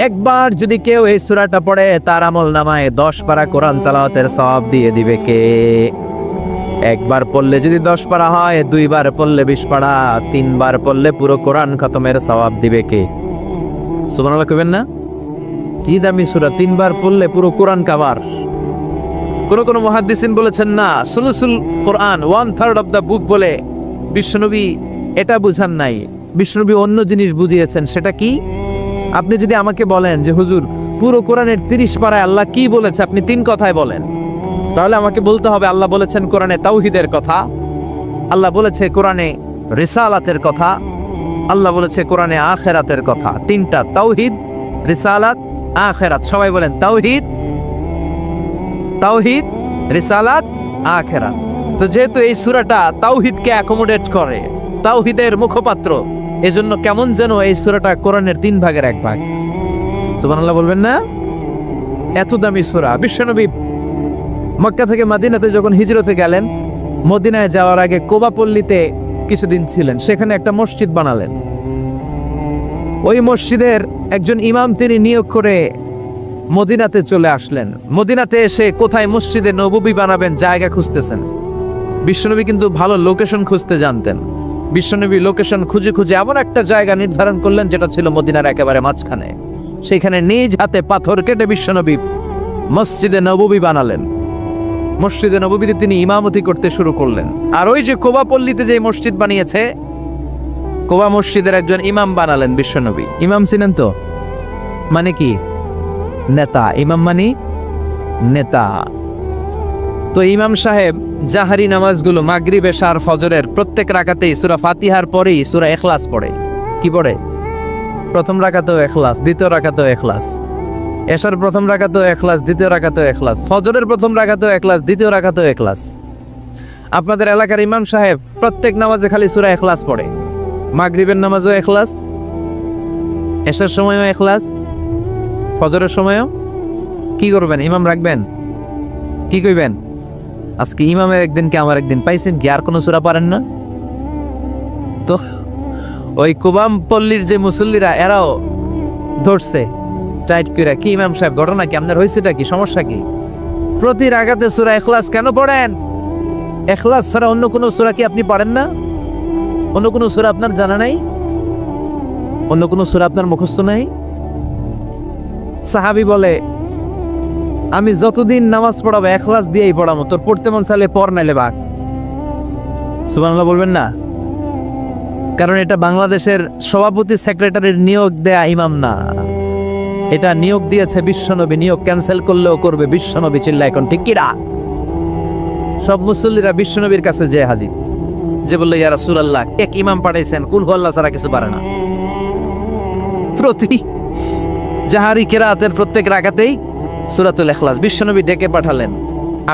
একবার যদি কেউ এই সূরাটা পড়ে তার আমল নামায় 10 পারা কোরআন তেলাওয়াতের সওয়াব দিয়ে দিবে কে? একবার পড়লে যদি 10 পারা হয়, 2 বার পড়লে 20 পারা, 3 বার পড়লে পুরো কোরআন খতমের সওয়াব দিবে কে? সুবহানাল্লাহ কইবেন না? কি দামি সূরা, 3 বার পড়লে পুরো কোরআন কভার। কোন মুহাদ্দিসিন বলেছেন না, সুলুসুল কোরআন 1/3 অফ দ্য বুক বলে বিশ্বনবী এটা বুঝান নাই, বিশ্বনবী অন্য জিনিস বুঝিয়েছেন। সেটা কি? আপনি যদি আমাকে বলেন যে হুজুর পুরো কোরআনের 30 পারায় আল্লাহ কি বলেছে, আপনি 3 কথায় বলেন, তাহলে আমাকে বলতে হবে আল্লাহ বলেছেন কোরআনে তাওহীদের কথা, আল্লাহ বলেছে কোরআনে রিসালাতের কথা, আল্লাহ বলেছে কোরআনে আখিরাতের কথা। 3টা, তাওহীদ, রিসালাত, আখিরাত। সবাই বলেন তাওহীদ, তাওহীদ, রিসালাত, আখিরাত। তো যেহেতু এই সূরাটা তাওহীদকে অ্যাকোমোডেট করে, তাওহীদের মুখপাত্র, এজন্য কেমন যেন এই সূরাটা কোরআনের 3 ভাগের 1 ভাগ। সুবহানাল্লাহ বলবেন না? এত দামি সূরা। বিশ্বনবী মক্কা থেকে মদিনাতে যখন হিজরতে গেলেন, মদিনায় যাওয়ার আগে কোবা পল্লীতে কিছুদিন ছিলেন, সেখানে একটা মসজিদ বানালেন। ওই মসজিদের একজন ইমাম তিনি নিয়োগ করে মদিনাতে চলে আসলেন। মদিনাতে এসে কোথায় মসজিদে নববী বানাবেন জায়গা খুঁজতেছেন। বিশ্বনবী কিন্তু ভালো লোকেশন খুঁজতে জানতেন। বিশ্বনবী লোকেশন খুঁজে খুঁজে এমন একটা জায়গা নির্ধারণ করলেন যেটা ছিল মদিনার একেবারে মাঝখানে। সেইখানে নিজ হাতে পাথর কেটে বিশ্বনবী মসজিদে নববী বানালেন। মসজিদে নববীতে তিনি ইমামতি করতে শুরু করলেন। আর ওই যে কোবা পল্লীতে যে মসজিদ বানিয়েছে, কোবা মসজিদের একজন ইমাম বানালেন বিশ্বনবী। ইমাম ছিলেন তো, মানে কি? নেতা। ইমাম মানে নেতা। তো ইমাম সাহেব জাহারি নামাজগুলো মাগরিব, এশা আর ফজরের প্রত্যেক রাকাতেই সূরা ফাতিহার পরেই সূরা ইখলাস পড়ে। কি পড়ে? প্রথম রাকাতেও ইখলাস, দ্বিতীয় রাকাতেও ইখলাস, এশার প্রথম রাকাতেও ইখলাস, দ্বিতীয় রাকাতেও ইখলাস, ফজরের প্রথম রাকাতেও ইখলাস, দ্বিতীয় রাকাতেও ইখলাস। আপনাদের এলাকার ইমাম সাহেব প্রত্যেক নামাজে খালি সূরা ইখলাস পড়ে। মাগরিবের নামাজও ইখলাস, এশার সময়ও ইখলাস, ফজরের সময়ও। কি করবেন? ইমাম রাখবেন? কি কইবেন? আজকে ইমামের একদিন কি আমার একদিন, পাইছেন কি? আর কোন সূরা পারেন না? তো ওই কুবাম পল্লীর যে মুসল্লিরা এরাও ধরছে টাইট করে, কি ইমাম সাহেব ঘটনা কি? আপনার হয়েছেটা কি? সমস্যা কি? প্রতি রাকাতে সূরা ইখলাস কেন পড়েন? ইখলাস ছাড়া অন্য কোন সূরা কি আপনি পড়েন না? অন্য কোন সূরা আপনার জানা নাই? অন্য কোন সূরা আপনার মুখস্থ নাই? সাহাবী বলে, আমি যতদিন নামাজ পড়াবো ইখলাস দিয়েই পড়াবো, তোর পড়তে মন চাইলে পড়, নাইলে বাক। সুবহানাল্লাহ বলবেন না? কারণ এটা বাংলাদেশের সভাপতি সেক্রেটারির নিয়োগ দেয়া ইমাম না, এটা নিয়োগ দিয়েছে বিশ্বনবী। নিয়োগ ক্যান্সেল করলেও করবে বিশ্বনবী। চিল্লা এখন ঠিক কিরা? সব মুসল্লিরা বিশ্বনবীর কাছে যে হাজির, যে বললো ইয়া রাসূলুল্লাহ, এক ইমাম পাঠাইছেন, কুল হুয়াল্লাহ ছাড়া কিছু পারে না। প্রতি জাহারি কিরাতের প্রত্যেক রাকাতেই সূরাতুল ইখলাস। বিশ্বনবী ডেকে পাঠালেন,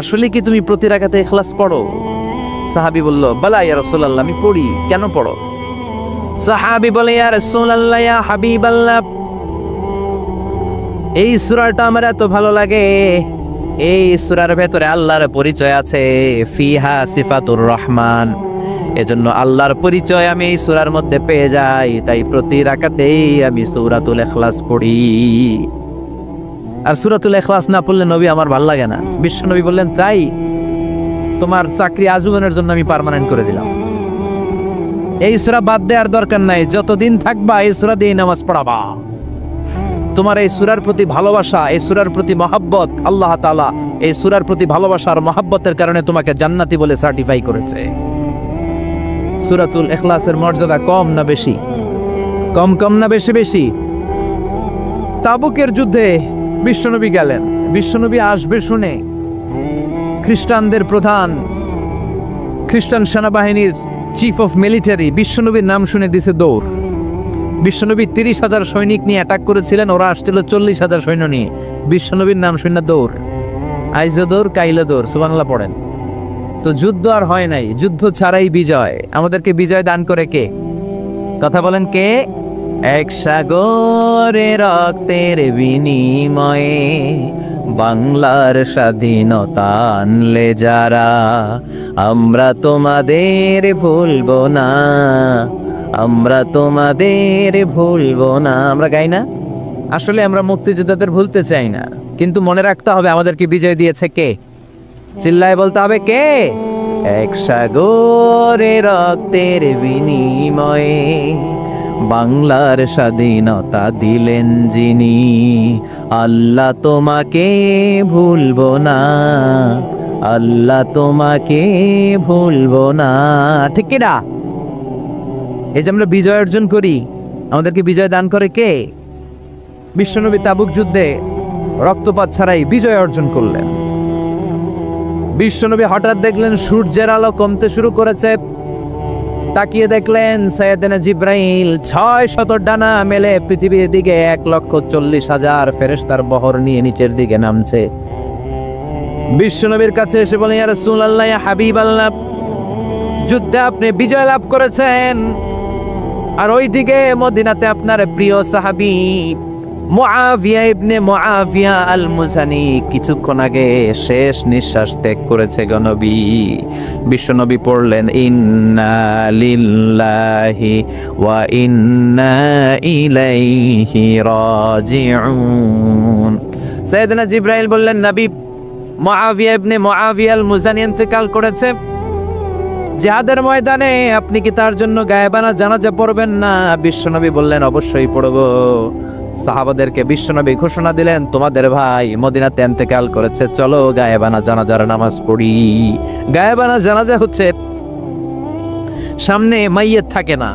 আসলে কি তুমি প্রতি রাকাতে ইখলাস পড়ো? সাহাবী বলল, বালা ইয়া রাসূলুল্লাহ, আমি পড়ি। কেন পড়ো? সাহাবী বলে, ইয়া রাসূলুল্লাহ, ইয়া হাবিবাল্লাহ, এই সূরাটা আমার এত ভালো লাগে, এই সূরার ভেতরে আল্লাহর পরিচয় আছে, ফিহা সিফাতুর রহমান। এজন্য আল্লাহর পরিচয় আমি এই সূরার মধ্যে পেয়ে যাই, তাই প্রতি রাকাতেই আমি সূরাতুল ইখলাস পড়ি। আর সূরাতুল ইখলাস না পড়লে নবী আমার ভাল লাগে না। বিশ্বনবী বললেন, তাই তোমার চাকরি আজীবনের জন্য আমি পার্মানেন্ট করে দিলাম। এই সূরা বাদ দেওয়ার দরকার নাই, যতদিন থাকবা এই সূরা দিয়ে নামাজ পড়াবা। তোমার এই সূরার প্রতি ভালোবাসা, এই সূরার প্রতি মহব্বত, আল্লাহ তাআলা এই সূরার প্রতি ভালোবাসা আর মহব্বতের কারণে তোমাকে জান্নাতি বলে সার্টিফাই করেছে। সূরাতুল ইখলাসের মর্যাদা কম না বেশি? কম কম না বেশি বেশি? তাবুকের যুদ্ধে বিশ্বনবী গেলেন। বিশ্বনবী আসবে শুনে খ্রিস্টানদের প্রধান, খ্রিস্টান সেনাবাহিনীর চিফ অফ মিলিটারি বিশ্বনবীর নাম শুনে দিছে দৌড়। বিশ্বনবী 30,000 সৈনিক নিয়ে অ্যাটাক করেছিলেন, ওরা আসছিল 40,000 সৈন্য নিয়ে। বিশ্বনবীর নাম শুনে দৌড়। আইজে দৌড়, কাইলে দৌড়। সুবহানাল্লাহ পড়েন। তো যুদ্ধ আর হয় নাই, যুদ্ধ ছাড়াই বিজয়। আমাদেরকে বিজয় দান করে কে? কথা বলেন কে? এক সাগরে রক্তের বিনিময়ে বাংলার স্বাধীনতা আনলে যারা, আমরা তোমাদের ভুলবো না, আমরা তোমাদের ভুলবো না। আমরা গাই না? আসলে আমরা মুক্তিযোদ্ধাদের ভুলতে চাই না, কিন্তু মনে রাখতে হবে আমাদেরকে বিজয় দিয়েছে কে। চিল্লায় বলতে হবে কে? এক সাগরে রক্তের বিনিময়ে বাংলার স্বাধীনতা দিলেন যিনি, আল্লাহ তোমাকে ভুলবো না, আল্লাহ তোমাকে ভুলবো না। ঠিক কিনা? এই যে আমরা বিজয় অর্জন করি, আমাদেরকে বিজয় দান করে কে? বিশ্বনবী তাবুক যুদ্ধে রক্তপাত ছাড়াই বিজয় অর্জন করলেন। বিশ্বনবী হঠাৎ দেখলেন সূর্যের আলো কমতে শুরু করেছে। তাকিয়ে দেখলেন সাইয়েদনা জিব্রাইল 600 ডানা মেলে পৃথিবীর দিকে 1,40,000 ফেরেশতার বহর নিয়ে নিচের দিকে নামছে। বিশ্বনবীর কাছে এসে বলেন, ইয়া রাসূলুল্লাহ, ইয়া হাবিবাল্লাহ, যুদ্ধে আপনি বিজয় লাভ করেছেন, আর ওইদিকে মদিনাতে আপনার প্রিয় সাহাবী মুআবিয়া ইবনে মুআবিয়া আল মুজানি কিছুক্ষণ আগে শেষ নিঃশ্বাস ত্যাগ করেছে গো নবী। বিশ্বনবী পড়লেন, ইন্না লিল্লাহি ওয়া ইন্না ইলাইহি রাজিউন। সাইয়েদনা জিব্রাইল বললেন, নবী, মুআবিয়া ইবনে মুআবিয়া আল মুজানি ইন্তেকাল করেছে জিহাদের ময়দানে, আপনি কি তার জন্য গায়েবানা জানাজা পড়বেন না? বিশ্বনবী বললেন, অবশ্যই পড়ব। সাহাবাদেরকে বিশ্বনবী ঘোষণা দিলেন, তোমাদের ভাই মদিনাতে ইন্তেকাল করেছে, চলো গায়েবানা জানাজার নামাজ পড়ি। গায়েবানা জানাজা হচ্ছে সামনে মাইয়েত থাকে না,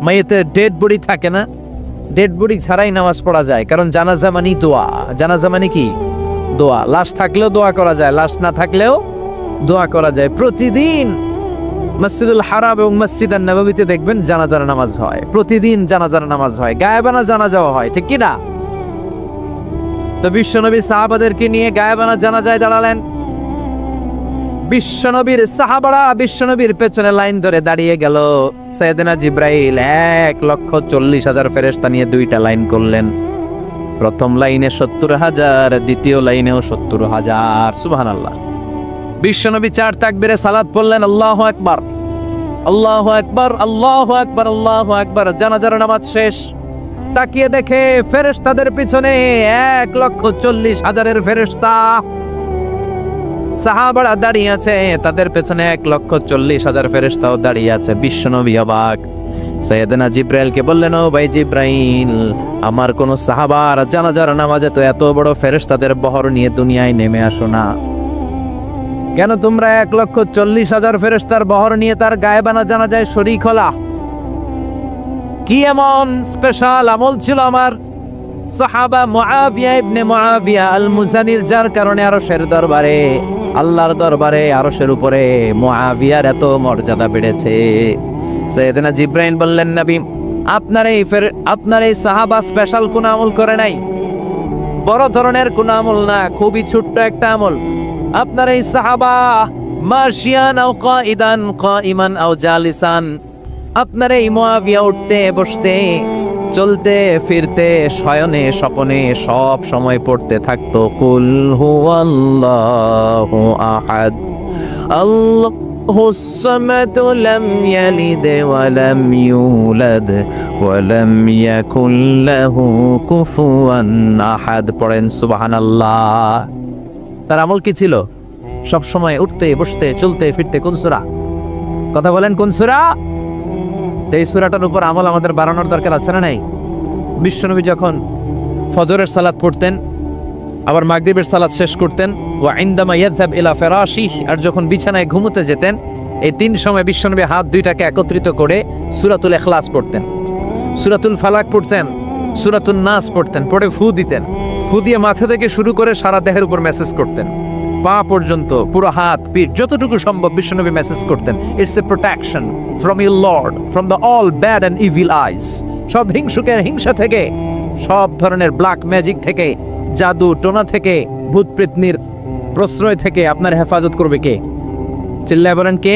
মাইয়েতের ডেড বডি থাকে না, ডেড বডি ছাড়াই নামাজ পড়া যায়, কারণ জানাজা মানে দোয়া। জানাজা মানে কি? দোয়া। লাশ থাকলেও দোয়া করা যায়, লাশ না থাকলেও দোয়া করা যায়। প্রতিদিন মসজিদুল হারাম এবং মসজিদ নববীতে দেখবেন জানাজার নামাজ হয়, প্রতিদিন জানাজার নামাজ হয়, গায়েবানা জানাজাও হয়, ঠিক কি না? তো বিশ্বনবী সাহাবাদেরকে নিয়ে গায়েবানা জানাজায় দাঁড়ালেন। বিশ্বনবীর সাহাবারা বিশ্বনবীর পেছনে লাইন ধরে দাঁড়িয়ে গেল। সাইয়েদনা জিব্রাইল 1,40,000 ফেরেশতা নিয়ে 2টা লাইন করলেন। প্রথম লাইনে 70,000, দ্বিতীয় লাইনেও 70,000। সুবহানাল্লাহ। বিশ্বনবী 4 তাকবীরে সালাত পড়লেন, আল্লাহু আকবার, আল্লাহু আকবার, আল্লাহু আকবার, আল্লাহু আকবার। জানাজার নামাজ শেষ। তাকিয়ে দেখে ফেরেশতাদের পিছনে 1,40,000 ফেরেশতা। সাহাবারা দাঁড়িয়ে আছে, তাদের পেছনে 1,40,000 ফেরেশতাও দাঁড়িয়ে আছে। বিশ্বনবী অবাক। সাইয়েদনা জিব্রাইলকে বললেন, ও ভাই জিব্রাইল, আমার কোন সাহাবার জানাজার নামাজে তো এত বড় ফেরেশতাদের বহর নিয়ে দুনিয়ায় নেমে আসো না, কেন তোমরা 1,40,000 ফেরেশতার বহর নিয়ে তার গায়েবানা জানাজায় শরীক হলা? কি এমন স্পেশাল আমল ছিল আমার সাহাবা মুআবিয়া ইবনে মুআবিয়া আল মুজানির, যার কারণে আরশের দরবারে, আল্লাহর দরবারে, আরশের উপরে মুআবিয়ার এত মর্যাদা বেড়েছে? সাইয়েদনা জিব্রাইল বললেন, নবী, আপনার এই সাহাবা স্পেশাল কোন আমল করে নাই, বড় ধরনের কোন আমল না, খুবই ছোট্ট একটা আমল। আপনার এই সাহাবা মাশিয়ান আও কাইদান, কাইমান আও জালিসান, আপনার এই মুআবিয়া উঠতে বসতে, চলতে ফিরতে, শয়নে স্বপনে সব সময় পড়তে থাকতো, কুল হুয়াল্লাহু আহাদ, আল্লাহুস সামাদ, লাম ইয়ালিদ ওয়া লাম ইউলাদ ওয়া লাম ইয়াকুল লাহু কুফুয়ান আহাদ। পড়েন সুবহানাল্লাহ। তার আমল কি ছিল? সব সময় উঠতে বসতে চলতে ফিরতে। কোন সূরা? কথা বলেন, কোন সূরা? এই সূরাটার উপর আমল আমাদের বাড়ানোর দরকার আছে না নাই? বিশ্বনবী যখন ফজরের সালাত পড়তেন, আবার মাগরিবের সালাত শেষ করতেন, ওয়া ইনদামা ইয়াযহাব ইলা ফিরাশিহি, আর যখন বিছানায় ঘুমোতে যেতেন, এই 3 সময় বিশ্বনবী হাত 2টাকে একত্রিত করে সূরাতুল ইখলাস পড়তেন, সূরাতুল ফালাক পড়তেন, সূরাতুন নাস পড়তেন, পড়ে ফু দিতেন। ফু দিয়ে মাথা থেকে শুরু করে সারা দেহের উপর মেসেজ করতেন, পা পর্যন্ত, পুরো হাত পিঠ যতটুকু সম্ভব বিশ্বনবী মেসেজ করতেন, it's a protection from your lord, from the all bad and evil eyes. সব হিংসুকের হিংসা থেকে, সব ধরনের ব্ল্যাক ম্যাজিক থেকে, জাদু টোনা থেকে, ভূত প্রেতনির প্রশ্রয় থেকে আপনার হেফাজত করবে কে? চিল্লায় বলেন কে?